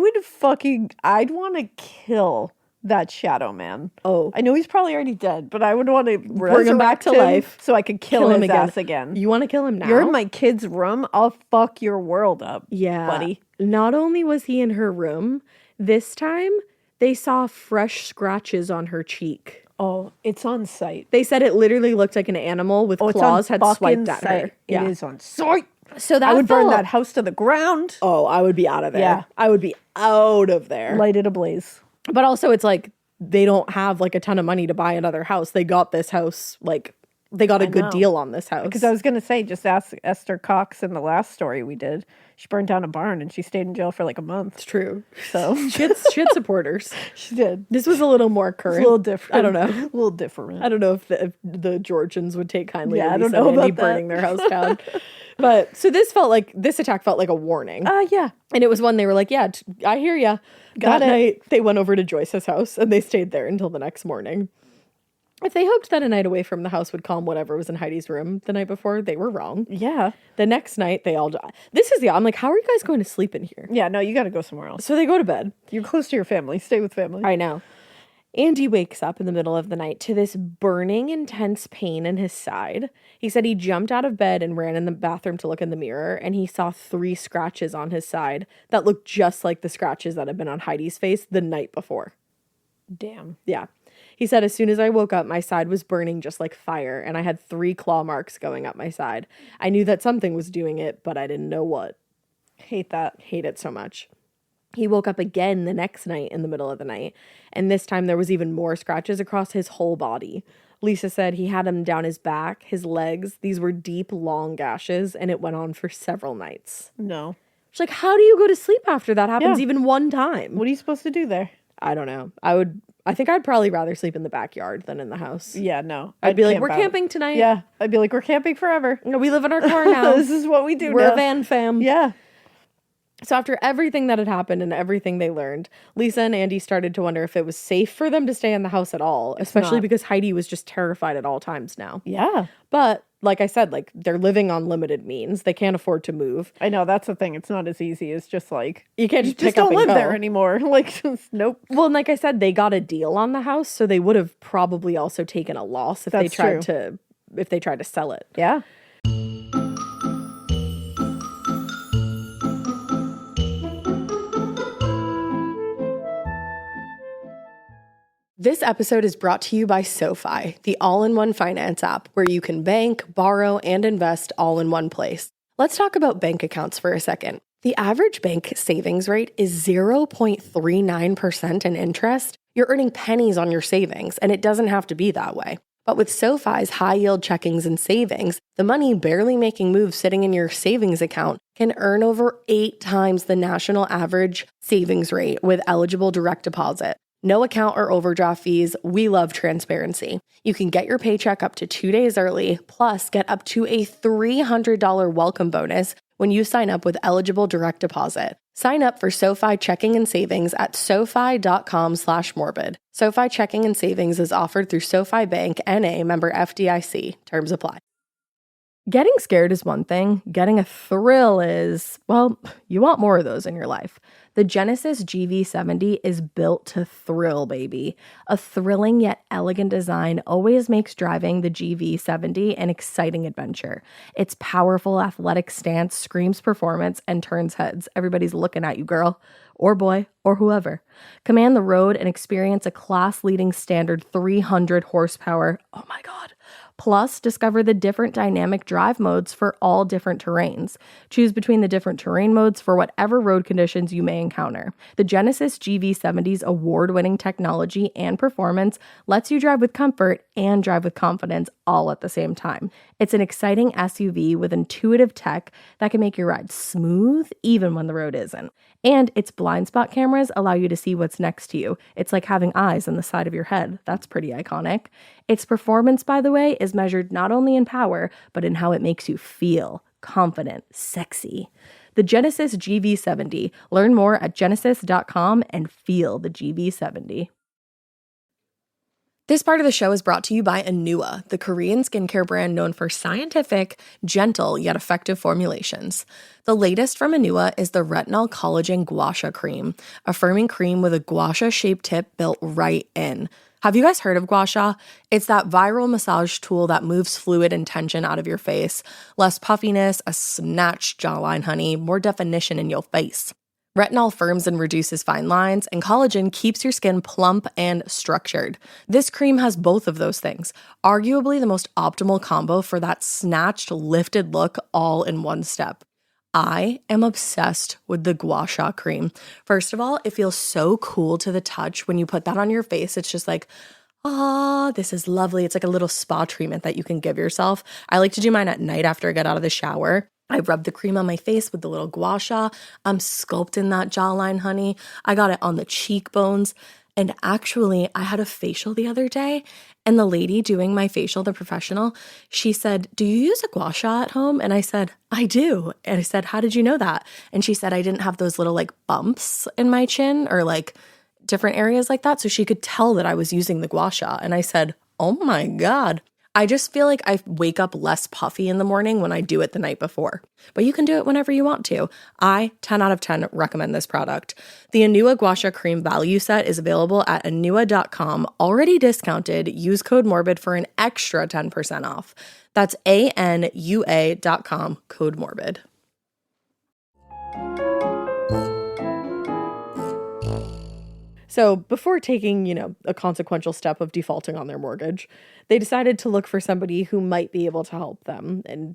want to kill that shadow man. Oh. I know he's probably already dead, but I would want to Bring him back to life. so I could kill his ass again. You want to kill him now? You're in my kid's room. I'll fuck your world up. Yeah. buddy. Not only was he in her room, this time they saw fresh scratches on her cheek. Oh, it's on site. They said it literally looked like an animal with claws had swiped at her. It is on site. So that I would burn felt- that house to the ground. Oh, I would be out of there. Yeah. I would be out of there. Light it ablaze. But also it's like they don't have like a ton of money to buy another house. They got this house, like they got a good know. deal on this house. Because I was going to say, just ask Esther Cox in the last story we did. She burned down a barn and she stayed in jail for like a month. It's true. So She had supporters. she did. This was a little more current. It's a little different. I don't know. A little different. I don't know if the Georgians would take kindly Yeah, to I don't Lisa know and Andy about that. burning their house down. But so this attack felt like a warning. Yeah. And it was one they were like, yeah, I hear ya. Got That it. night, they went over to Joyce's house and they stayed there until the next morning. If they hoped that a night away from the house would calm whatever was in Heidi's room the night before, they were wrong. Yeah. The next night, I'm like, how are you guys going to sleep in here? Yeah, no, you got to go somewhere else. So they go to bed. You're close to your family. Stay with family. I know. Andy wakes up in the middle of the night to this burning, intense pain in his side. He said he jumped out of bed and ran in the bathroom to look in the mirror, and he saw 3 scratches on his side that looked just like the scratches that had been on Heidi's face the night before. Damn. Yeah. He said, as soon as I woke up, my side was burning just like fire, and I had 3 claw marks going up my side. I knew that something was doing it, but I didn't know what. Hate that. Hate it so much. He woke up again the next night in the middle of the night, and this time there was even more scratches across his whole body. Lisa said he had them down his back, his legs. These were deep, long gashes, and it went on for several nights. No. She's like, how do you go to sleep after that happens Yeah. even one time? What are you supposed to do there? I don't know. I think I'd probably rather sleep in the backyard than in the house. Yeah, no. I'd be like, camp we're out. camping tonight. Yeah, I'd be like, we're camping forever. You know, we live in our car now. This is what we do We're now. a van fam. Yeah. So after everything that had happened and everything they learned, Lisa and Andy started to wonder if it was safe for them to stay in the house at all, especially not. because Heidi was just terrified at all times now. Yeah. But like I said, like they're living on limited means. They can't afford to move. I know, that's the thing. It's not as easy as just like, You can't you just pick just up don't and live there go. anymore. Like, nope. Well, and like I said, they got a deal on the house, so they would have probably also taken a loss if That's they tried to sell it. Yeah. This episode is brought to you by SoFi, the all-in-one finance app where you can bank, borrow, and invest all in one place. Let's talk about bank accounts for a second. The average bank savings rate is 0.39% in interest. You're earning pennies on your savings, and it doesn't have to be that way. But with SoFi's high-yield checkings and savings, the money barely making moves sitting in your savings account can earn over 8 times the national average savings rate with eligible direct deposit. No account or overdraft fees. We love transparency. You can get your paycheck up to 2 days early, plus get up to a $300 welcome bonus when you sign up with eligible direct deposit. Sign up for SoFi checking and savings at SoFi.com/morbid. SoFi checking and savings is offered through SoFi Bank, N.A., member FDIC. Terms apply. Getting scared is one thing. Getting a thrill is, well, you want more of those in your life. The Genesis GV70 is built to thrill, baby. A thrilling yet elegant design always makes driving the GV70 an exciting adventure. Its powerful athletic stance screams performance and turns heads. Everybody's looking at you, girl, or boy, or whoever. Command the road and experience a class-leading standard 300 horsepower. Oh my God. Plus, discover the different dynamic drive modes for all different terrains. Choose between the different terrain modes for whatever road conditions you may encounter. The Genesis GV70's award-winning technology and performance lets you drive with comfort and drive with confidence all at the same time. It's an exciting SUV with intuitive tech that can make your ride smooth even when the road isn't. And its blind spot cameras allow you to see what's next to you. It's like having eyes on the side of your head. That's pretty iconic. Its performance, by the way, is measured not only in power, but in how it makes you feel confident, sexy. The Genesis GV70. Learn more at genesis.com and feel the GV70. This part of the show is brought to you by Anua, the Korean skincare brand known for scientific, gentle, yet effective formulations. The latest from Anua is the Retinol Collagen Gua Sha Cream, a firming cream with a gua sha-shaped tip built right in. Have you guys heard of gua sha? It's that viral massage tool that moves fluid and tension out of your face. Less puffiness, a snatched jawline, honey, more definition in your face. Retinol firms and reduces fine lines, and collagen keeps your skin plump and structured. This cream has both of those things, arguably the most optimal combo for that snatched, lifted look all in one step. I am obsessed with the Gua Sha cream. First of all, it feels so cool to the touch. When you put that on your face, it's just like, this is lovely. It's like a little spa treatment that you can give yourself. I like to do mine at night after I get out of the shower. I rub the cream on my face with the little gua sha. I'm sculpting that jawline, honey. I got it on the cheekbones. And actually, I had a facial the other day, and the lady doing my facial, the professional, she said, "Do you use a gua sha at home?" And I said, "I do." And I said, "How did you know that?" And she said, "I didn't have those little like bumps in my chin or like different areas like that." So she could tell that I was using the gua sha. And I said, "Oh my God." I just feel like I wake up less puffy in the morning when I do it the night before. But you can do it whenever you want to. I, 10 out of 10, recommend this product. The Anua Gua Sha Cream value set is available at anua.com, already discounted. Use code MORBID for an extra 10% off. That's ANUA.com, code MORBID. So before taking, a consequential step of defaulting on their mortgage, they decided to look for somebody who might be able to help them and,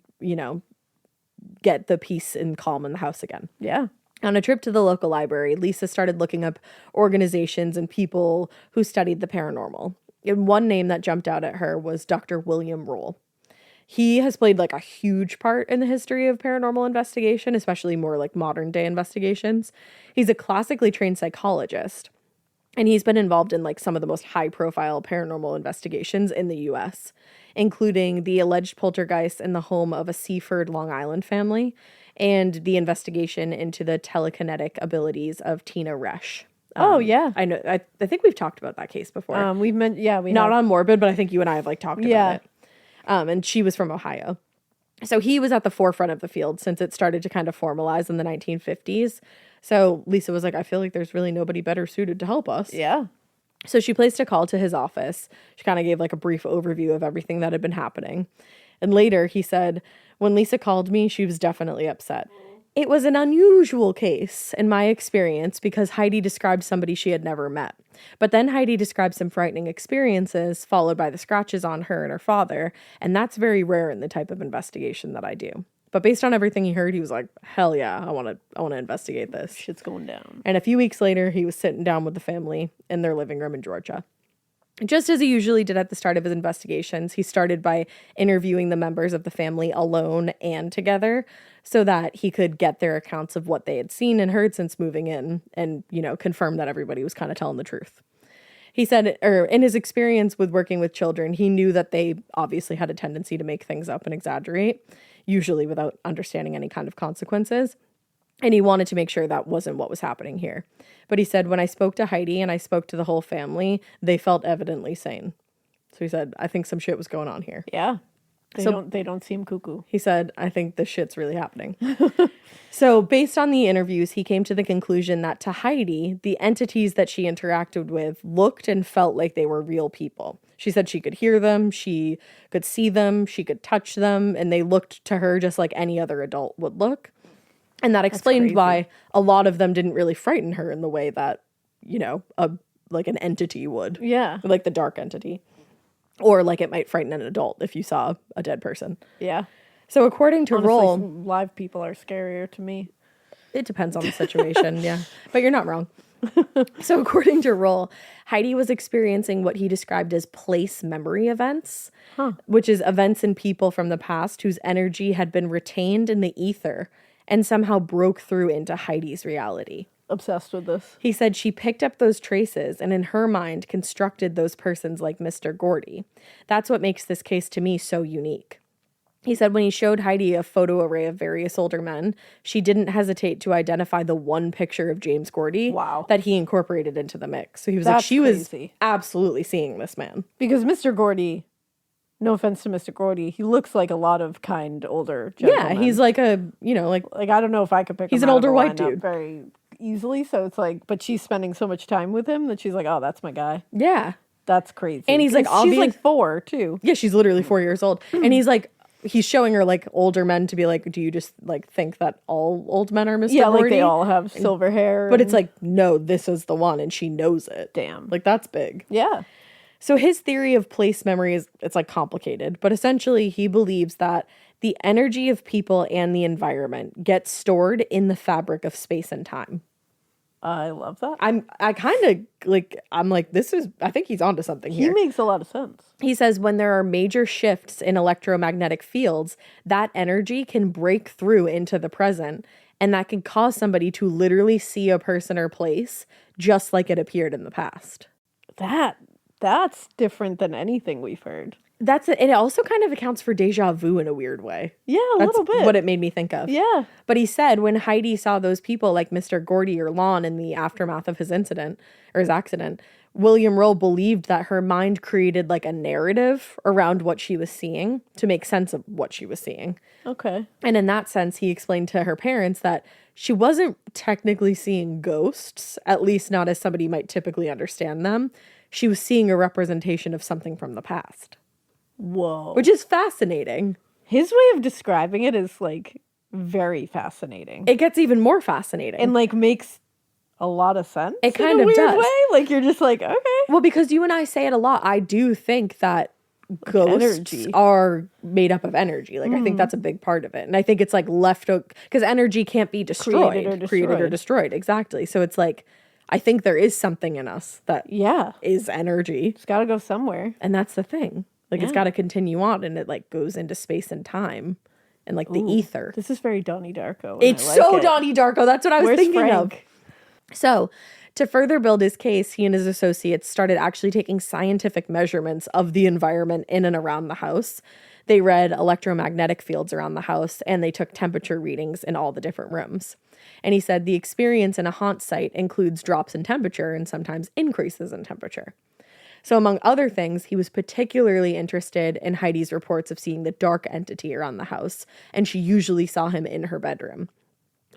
get the peace and calm in the house again. Yeah. On a trip to the local library, Lisa started looking up organizations and people who studied the paranormal. And one name that jumped out at her was Dr. William Roll. He has played like a huge part in the history of paranormal investigation, especially more like modern day investigations. He's a classically trained psychologist, and he's been involved in like some of the most high profile paranormal investigations in the US, including the alleged poltergeist in the home of a Seaford, Long Island family, and the investigation into the telekinetic abilities of Tina Resch. Oh, yeah. I know. I think we've talked about that case before. We Not on Morbid, but I think you and I have like talked Yeah. about it. And she was from Ohio. So he was at the forefront of the field since it started to kind of formalize in the 1950s. So Lisa was like, I feel like there's really nobody better suited to help us. Yeah. So she placed a call to his office. She kind of gave like a brief overview of everything that had been happening. And later he said, when Lisa called me, she was definitely upset. It was an unusual case in my experience because Heidi described somebody she had never met. But then Heidi described some frightening experiences followed by the scratches on her and her father. And that's very rare in the type of investigation that I do. But based on everything he heard, he was like, hell yeah, I want to investigate this. Shit's going down. And a few weeks later, he was sitting down with the family in their living room in Georgia. Just as he usually did at the start of his investigations, he started by interviewing the members of the family alone and together so that he could get their accounts of what they had seen and heard since moving in and, confirm that everybody was kind of telling the truth. He said, or in his experience with working with children, he knew that they obviously had a tendency to make things up and exaggerate, usually without understanding any kind of consequences. And he wanted to make sure that wasn't what was happening here. But he said, when I spoke to Heidi and I spoke to the whole family, they felt evidently sane. So he said, I think some shit was going on here. Yeah. They don't seem cuckoo. He said, I think this shit's really happening. So based on the interviews, he came to the conclusion that to Heidi, the entities that she interacted with looked and felt like they were real people. She said she could hear them, she could see them, she could touch them, and they looked to her just like any other adult would look. And that explained why a lot of them didn't really frighten her in the way that, like an entity would. Yeah. Like the dark entity. Or like it might frighten an adult if you saw a dead person. Yeah. So according to Honestly, Roll, live people are scarier to me. it depends on the situation, yeah. But you're not wrong. So according to Roll, Heidi was experiencing what he described as place memory events, which is events in people from the past whose energy had been retained in the ether and somehow broke through into Heidi's reality. Obsessed with this. He said she picked up those traces and in her mind constructed those persons like Mr. Gordy. That's what makes this case to me so unique. He said when he showed Heidi a photo array of various older men, she didn't hesitate to identify the one picture of James Gordy that he incorporated into the mix. So he was That's like, was crazy. absolutely seeing this man. Because Mr. Gordy, no offense to Mr. Gordy, he looks like a lot of kind older gentlemen. Yeah, he's like a, like I don't know if I could pick him he's an out older of a white lineup dude. very easily. So it's like, but she's spending so much time with him that she's like, oh, that's my guy. Yeah. That's crazy. And he's like, she's like 4 too. Yeah, she's literally 4 years old. And he's like, he's showing her like older men to be like, do you just like think that all old men are Mr. Yeah, Gordy? like they all have silver hair. But it's like, no, this is the one, and she knows it. Damn. Like that's big. Yeah. So his theory of place memory it's like complicated, but essentially he believes that the energy of people and the environment gets stored in the fabric of space and time. I love that. I kind of like, I think he's onto something here. He makes a lot of sense. He says when there are major shifts in electromagnetic fields, that energy can break through into the present, and that can cause somebody to literally see a person or place just like it appeared in the past. That's different than anything we've heard. That's it. It also kind of accounts for deja vu in a weird way. Yeah, That's little bit. what it made me think of. Yeah. But he said when Heidi saw those people like Mr. Gordy or Lon in the aftermath of his incident or his accident, William Rowe believed that her mind created like a narrative around what she was seeing to make sense of what she was seeing. Okay. And in that sense, he explained to her parents that she wasn't technically seeing ghosts, at least not as somebody might typically understand them. She was seeing a representation of something from the past. Whoa. Which is fascinating. His way of describing it is like very fascinating. It gets even more fascinating. And like makes a lot of sense. It kind in a of weird does. way. Like you're just like, okay. Well, because you and I say it a lot, I do think that ghosts energy. are made up of energy. Like I think that's a big part of it. And I think it's like left because energy can't be destroyed. Created or destroyed. Exactly. So it's like I think there is something in us that is energy. It's got to go somewhere. And that's the thing. Like it's Yeah. got to continue on, and it like goes into space and time and like the ether. This is very Donnie Darko. and It's I like so it. Donnie Darko. That's what I was Where's thinking Frank? of. So, to further build his case, he and his associates started actually taking scientific measurements of the environment in and around the house. They read electromagnetic fields around the house, and they took temperature readings in all the different rooms. And he said the experience in a haunt site includes drops in temperature and sometimes increases in temperature. So, among other things, he was particularly interested in Heidi's reports of seeing the dark entity around the house, and she usually saw him in her bedroom.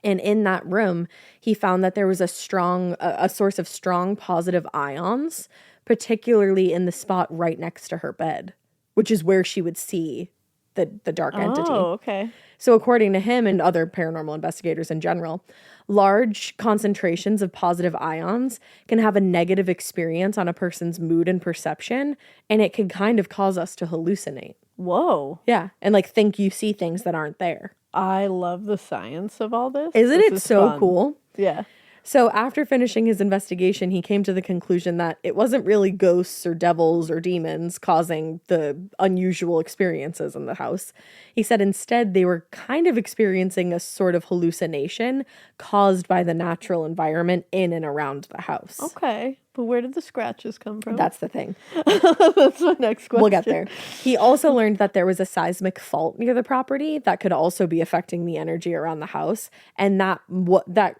And in that room, he found that there was a source of strong positive ions, particularly in the spot right next to her bed, which is where she would see the dark entity. Oh, okay. So according to him and other paranormal investigators in general, large concentrations of positive ions can have a negative experience on a person's mood and perception, and it can kind of cause us to hallucinate. Whoa. Yeah, and like think you see things that aren't there. I love the science of all this. Isn't This it is so fun. cool? Yeah. So after finishing his investigation, he came to the conclusion that it wasn't really ghosts or devils or demons causing the unusual experiences in the house. He said instead they were kind of experiencing a sort of hallucination caused by the natural environment in and around the house. Okay. But where did the scratches come from? That's the thing. That's my next question. We'll get there. He also learned that there was a seismic fault near the property that could also be affecting the energy around the house, and that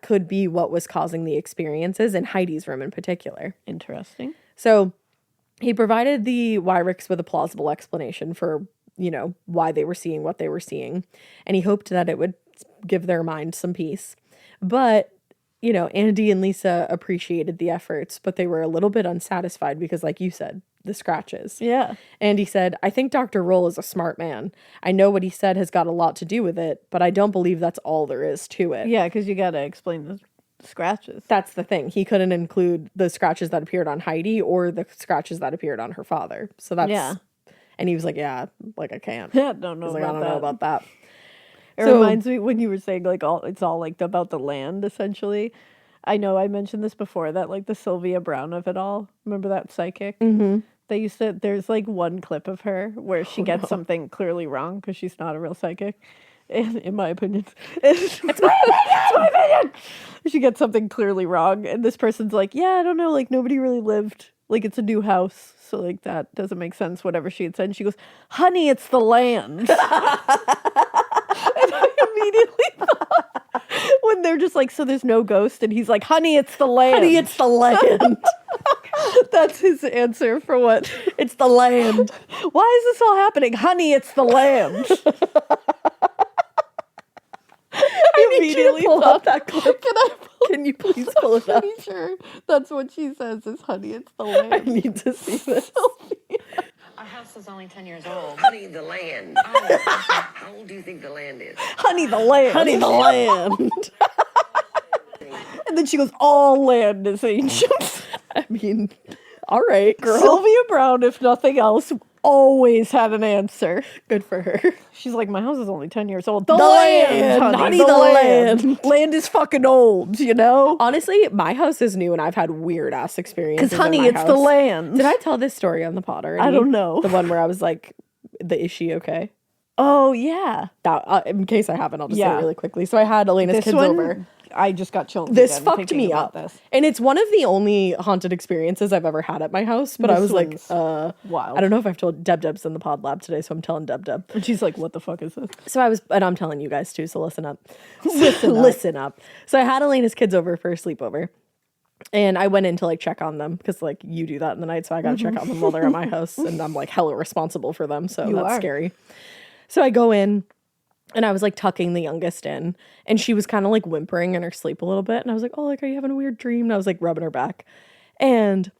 could be what was causing the experiences in Heidi's room in particular. Interesting. So he provided the Wyricks with a plausible explanation for, why they were seeing what they were seeing, and he hoped that it would give their mind some peace. But Andy and Lisa appreciated the efforts, but they were a little bit unsatisfied because, like you said, the scratches. Yeah. Andy said, I think Dr. Roll is a smart man. I know what he said has got a lot to do with it, but I don't believe that's all there is to it. Yeah, because you got to explain the scratches. That's the thing. He couldn't include the scratches that appeared on Heidi or the scratches that appeared on her father. So that's... Yeah. And he was like, yeah, like I can't. I don't know He's like, about I don't that. know about that. It So- reminds me when you were saying like it's all like about the land essentially. I know I mentioned this before that like the Sylvia Brown of it all. Remember that psychic? Mm-hmm. There's like one clip of her where she gets something clearly wrong because she's not a real psychic. And in my opinion, it's my opinion. She gets something clearly wrong, and this person's like, "Yeah, I don't know, like nobody really lived. Like it's a new house, so like that doesn't make sense." Whatever she had said, and she goes, "Honey, it's the land." And I immediately thought when they're just like, "So there's no ghost," and he's like, "Honey, it's the land." Honey, it's the land. That's his answer for what? It's the land. Why is this all happening? Honey, it's the land. I need you to pull up that clip. Can you please pull it up? Pretty sure that's what she says is honey, it's the I land. need to see this. Our house is only 10 years old. Honey, the land. How old do you think the land is? Honey, the land. Honey, the land. And then she goes, all land is ancient. I mean, all right, girl. Sylvia Brown, if nothing else, always had an answer. Good for her. She's like, my house is only 10 years old. The land, honey, the land. Land is fucking old, you know? Honestly, my house is new and I've had weird ass experiences. Because, honey, in my it's the house. land. Did I tell this story on the pod already? I don't know. The one where I was like, is she okay? Oh, yeah. That, in case I haven't, I'll just say Yeah. it really quickly. So I had Elena's This kids one, over. I just got chills. This again fucked thinking me about up. This. And it's one of the only haunted experiences I've ever had at my house. But I This was like, one's wild. I don't know if I've told Deb's in the pod lab today, so I'm telling Deb. And she's like, what the fuck is this? So and I'm telling you guys too, so listen up. Listen up. So I had Elena's kids over for a sleepover. And I went in to like check on them because like you do that in the night. So I got to check on them while they're at my house. And I'm like hella responsible for them. So that's scary. So I go in. And I was like tucking the youngest in, and she was kind of like whimpering in her sleep a little bit. And I was like, oh, like, are you having a weird dream? And I was like rubbing her back. And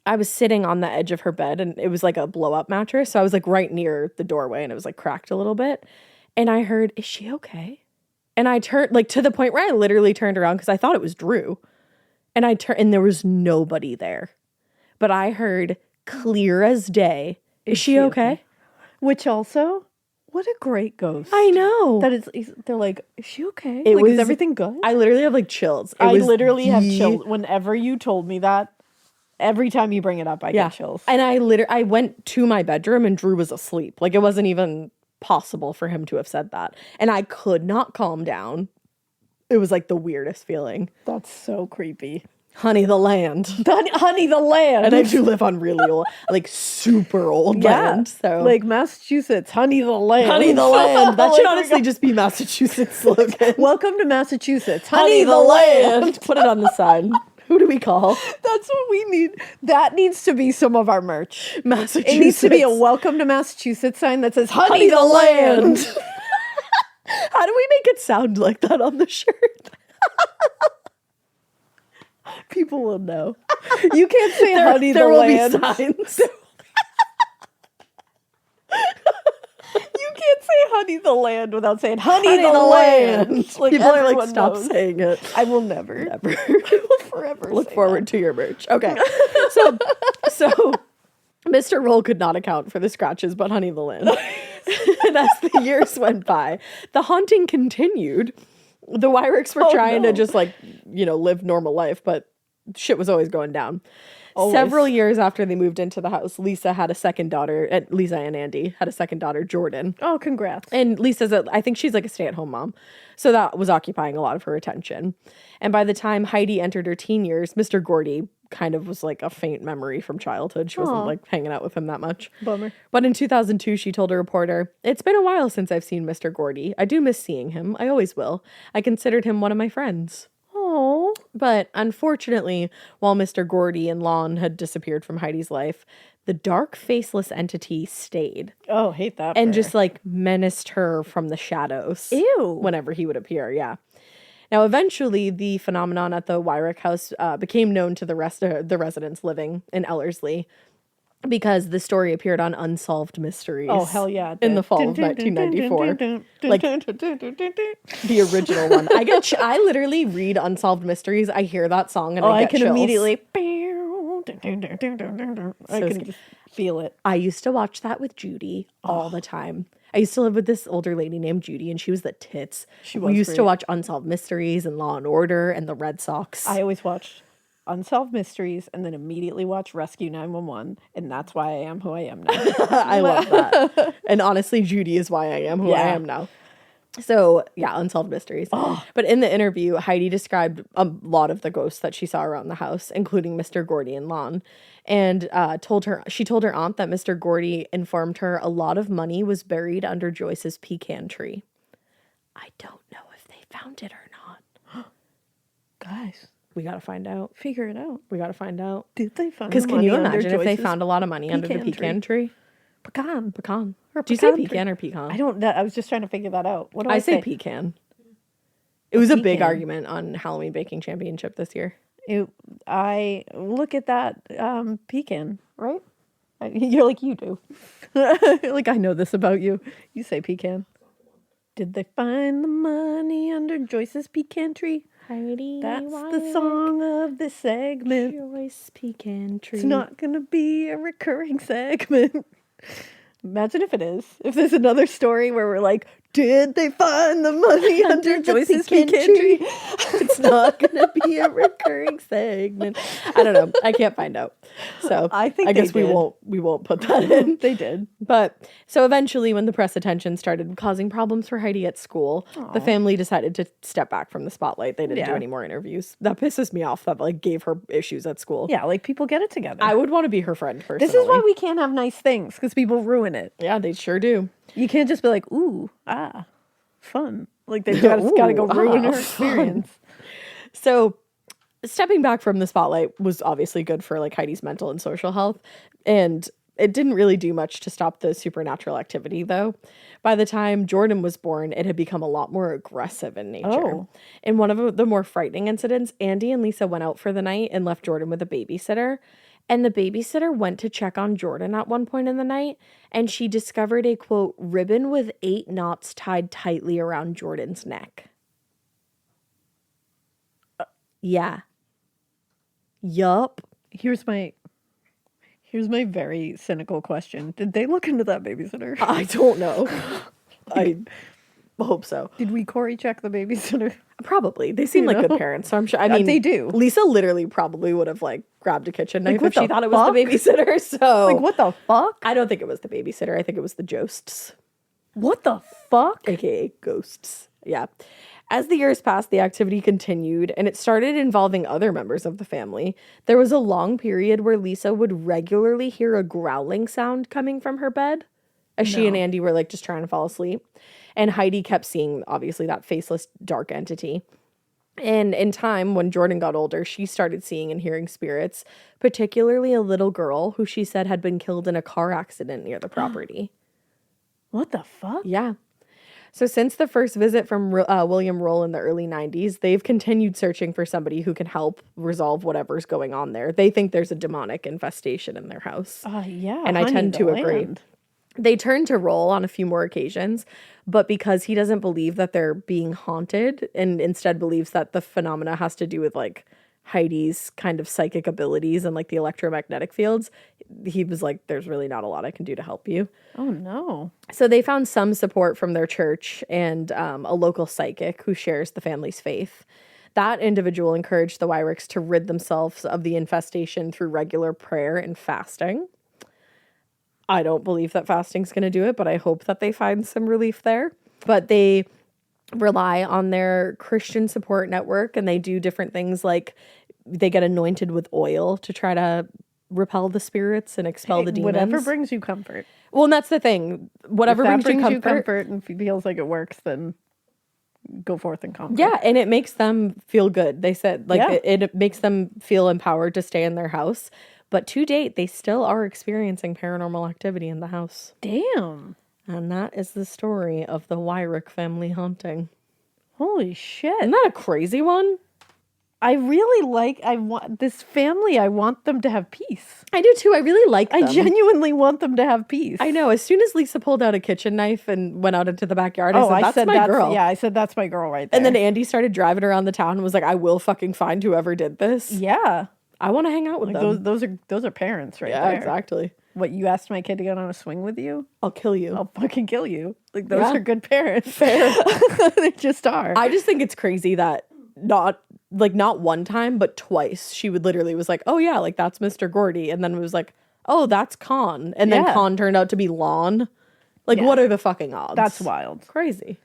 I was sitting on the edge of her bed, and it was like a blow up mattress. So I was like right near the doorway, and it was like cracked a little bit. And I heard, is she okay? And I turned like to the point where I literally turned around because I thought it was Drew. And I turned, and there was nobody there. But I heard clear as day, is she okay? Which also, what a great ghost. I know. That is, they're like, is she okay? It Like, was is everything good? I literally have like chills. I literally have chills. Whenever you told me that, Every time you bring it up, I get chills. And I went to my bedroom and Drew was asleep. Like, it wasn't even possible for him to have said that. And I could not calm down. It was like the weirdest feeling. That's so creepy. Honey the land. Honey the land. And I do live on really old, like super old land. So like Massachusetts, honey the land. Honey the land. That should honestly just be Massachusetts slogan. Welcome to Massachusetts, Honey the land. Put it on the sign. Who do we call? That's what we need. That needs to be some of our merch. Massachusetts. It needs to be a welcome to Massachusetts sign that says honey the land. How do we make it sound like that on the shirt? People will know. You can't say honey the there will land. Be signs. You can't say honey the land without saying honey the land. Like, people are like, stop saying it. I will never. Never. I will forever Look say forward to your merch. Okay. So Mr. Roll could not account for the scratches, but honey the land. And as the years went by, the haunting continued. The Wyricks were trying to just like, live normal life, but shit was always going down. Always. Several years after they moved into the house, Lisa had a second daughter, Lisa and Andy had a second daughter, Jordan. Oh, congrats. And Lisa's, I think she's like a stay-at-home mom. So that was occupying a lot of her attention. And by the time Heidi entered her teen years, Mr. Gordy kind of was like a faint memory from childhood. She wasn't like hanging out with him that much. Bummer. But in 2002, she told a reporter, "It's been a while since I've seen Mr. Gordy. I do miss seeing him. I always will. I considered him one of my friends." Oh. But unfortunately, while Mr. Gordy and Lon had disappeared from Heidi's life, the dark, faceless entity stayed. Oh, hate that. And just like menaced her from the shadows. Ew. Whenever he would appear, yeah. Now, eventually, the phenomenon at the Wyrick house became known to the rest of the residents living in Ellerslie because the story appeared on Unsolved Mysteries. Oh, hell yeah. In the fall of 1994. Like, the original one. I literally read Unsolved Mysteries. I hear that song and I get can chills. immediately. I can just feel it. I used to watch that with Judy all the time. I used to live with this older lady named Judy, and she was the tits. We used to watch Unsolved Mysteries and Law and Order and the Red Sox. I always watched Unsolved Mysteries and then immediately watch Rescue 911, and that's why I am who I am now. I love that. And honestly, Judy is why I am who I am now. So, yeah, Unsolved Mysteries. But in the interview, Heidi described a lot of the ghosts that she saw around the house, including Mr. Gordy and Lon, and she told her aunt that Mr. Gordy informed her a lot of money was buried under Joyce's pecan tree. I don't know if they found it or not. Guys, we gotta find out. Figure it out. We gotta find out. Did they find? Because can you imagine if they Joyce's found a lot of money under the pecan tree? Pecan. Or do you say pecan or pecan? I don't know. I was just trying to figure that out. What do I say pecan. It was a big argument on Halloween Baking Championship this year. I look at that pecan, right? You're like, you do. Like, I know this about you. You say pecan. Did they find the money under Joyce's pecan tree? Heidi, that's the song of this segment. Joyce pecan tree. It's not going to be a recurring segment. Imagine if it is. If there's another story where we're like, did they find the money under Joyce's pecan tree? It's not going to be a recurring segment. I don't know. I can't find out. So I guess we won't put that in. They did. But so eventually when the press attention started causing problems for Heidi at school, the family decided to step back from the spotlight. They didn't do any more interviews. That pisses me off. That like gave her issues at school. Yeah, like people get it together. I would want to be her friend personally. This is why we can't have nice things, because people ruin it. Yeah, they sure do. You can't just be like, ooh, fun. Like they just gotta go ruin her experience. So stepping back from the spotlight was obviously good for like Heidi's mental and social health. And it didn't really do much to stop the supernatural activity though. By the time Jordan was born, it had become a lot more aggressive in nature. Oh. In one of the more frightening incidents, Andy and Lisa went out for the night and left Jordan with a babysitter. And the babysitter went to check on Jordan at one point in the night, and she discovered a, quote, ribbon with 8 knots tied tightly around Jordan's neck. Yeah. Yup. Here's my very cynical question. Did they look into that babysitter? I don't know. hope so. Did we Corey check the babysitter? Probably. They seem like good parents, so I'm sure. I mean, they do. Lisa literally probably would have like grabbed a kitchen knife what if she the thought it was the fuck? babysitter. So Like, what the fuck? I don't think it was the babysitter. I think it was the Josts, What the fuck? aka ghosts. Yeah. As the years passed, the activity continued, and it started involving other members of the family. There was a long period where Lisa would regularly hear a growling sound coming from her bed as she and Andy were like just trying to fall asleep. And Heidi kept seeing, obviously, that faceless dark entity. And in time, when Jordan got older, she started seeing and hearing spirits, particularly a little girl who she said had been killed in a car accident near the property. What the fuck? Yeah. So since the first visit from William Roll in the early 90s, they've continued searching for somebody who can help resolve whatever's going on there. They think there's a demonic infestation in their house. Yeah. And I tend to agree. Land. They turned to Roll on a few more occasions, but because he doesn't believe that they're being haunted and instead believes that the phenomena has to do with like Heidi's kind of psychic abilities and like the electromagnetic fields, he was like, there's really not a lot I can do to help you. Oh, no. So they found some support from their church and a local psychic who shares the family's faith. That individual encouraged the Wyricks to rid themselves of the infestation through regular prayer and fasting. I don't believe that fasting's going to do it, but I hope that they find some relief there. But they rely on their Christian support network, and they do different things like they get anointed with oil to try to repel the spirits and expel the demons. Whatever brings you comfort. Well, and that's the thing. Whatever If that brings you you comfort. comfort and feels like it works, then go forth and conquer. Yeah, and it makes them feel good. They said like Yeah. it makes them feel empowered to stay in their house. But to date, they still are experiencing paranormal activity in the house. Damn. And that is the story of the Wyrick family haunting. Holy shit. Isn't that a crazy one? I want this family. I want them to have peace. I do too. I really like them. I genuinely want them to have peace. I know. As soon as Lisa pulled out a kitchen knife and went out into the backyard, I said, that's my girl. Yeah, I said, that's my girl right there. And then Andy started driving around the town and was like, I will fucking find whoever did this. yeah. I want to hang out with them. Those are parents right yeah, there. exactly. What, you asked my kid to get on a swing with you? I'll kill you. I'll fucking kill you. Like, those Yeah. are good parents. Fair. They just are. I just think it's crazy that not one time, but twice she would literally was like, oh yeah, like that's Mr. Gordy. And then it was like, oh, that's Con. And then Yeah. Con turned out to be Lon. Like, Yeah. what are the fucking odds? That's wild. Crazy.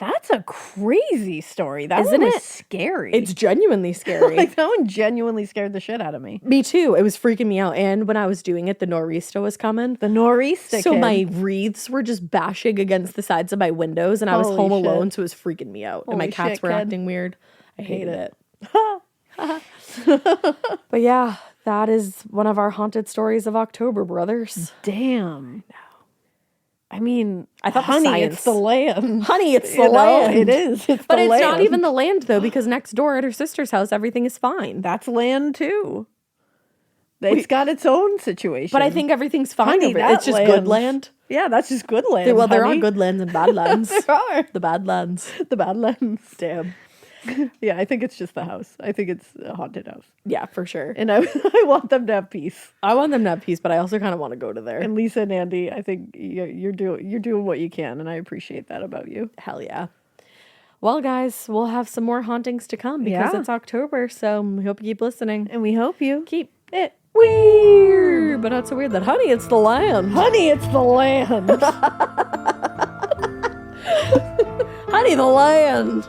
That's a crazy story. That Isn't one was it? scary. It's genuinely scary. like, that one genuinely scared the shit out of me. Me too. It was freaking me out. And when I was doing it, the nor'easter was coming. The nor'easter So kid. my wreaths were just bashing against the sides of my windows, and I was Holy home shit. alone, so it was freaking me out. and my Holy cats shit, were kid. acting weird. I hated it. But yeah, that is one of our haunted stories of October, brothers. Damn. I mean, I thought the honey, science- it's the land. Honey, it's the You know, land. It is. It's But the it's land. not even the land, though, because next door at her sister's house, everything is fine. That's land too. It's got its own situation. But I think everything's fine Honey, over it. that It's just good land's- land. Yeah, that's just good land. Well, there are honey. good lands and bad lands. There are The bad lands. the bad lands. Damn. Yeah, I think it's just the house. I think it's a haunted house, Yeah, for sure. and I want them to have peace. I want them to have peace, but I also kind of want to go to there. And Lisa and Andy, I think you're doing what you can, and I appreciate that about you. Hell yeah. Well, guys, we'll have some more hauntings to come because Yeah. it's October, so we hope you keep listening. And we hope you Keep it weird, but not so weird that, honey, it's the land. honey, it's the land. Honey, the land.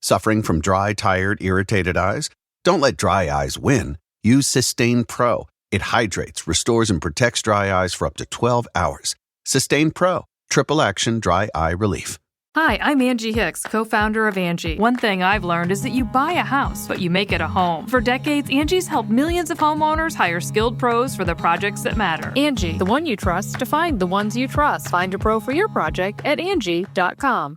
Suffering from dry, tired, irritated eyes? Don't let dry eyes win. Use Systane Pro. It hydrates, restores, and protects dry eyes for up to 12 hours. Systane Pro. Triple action dry eye relief. Hi, I'm Angie Hicks, co-founder of Angie. One thing I've learned is that you buy a house, but you make it a home. For decades, Angie's helped millions of homeowners hire skilled pros for the projects that matter. Angie, the one you trust to find the ones you trust. Find a pro for your project at Angie.com.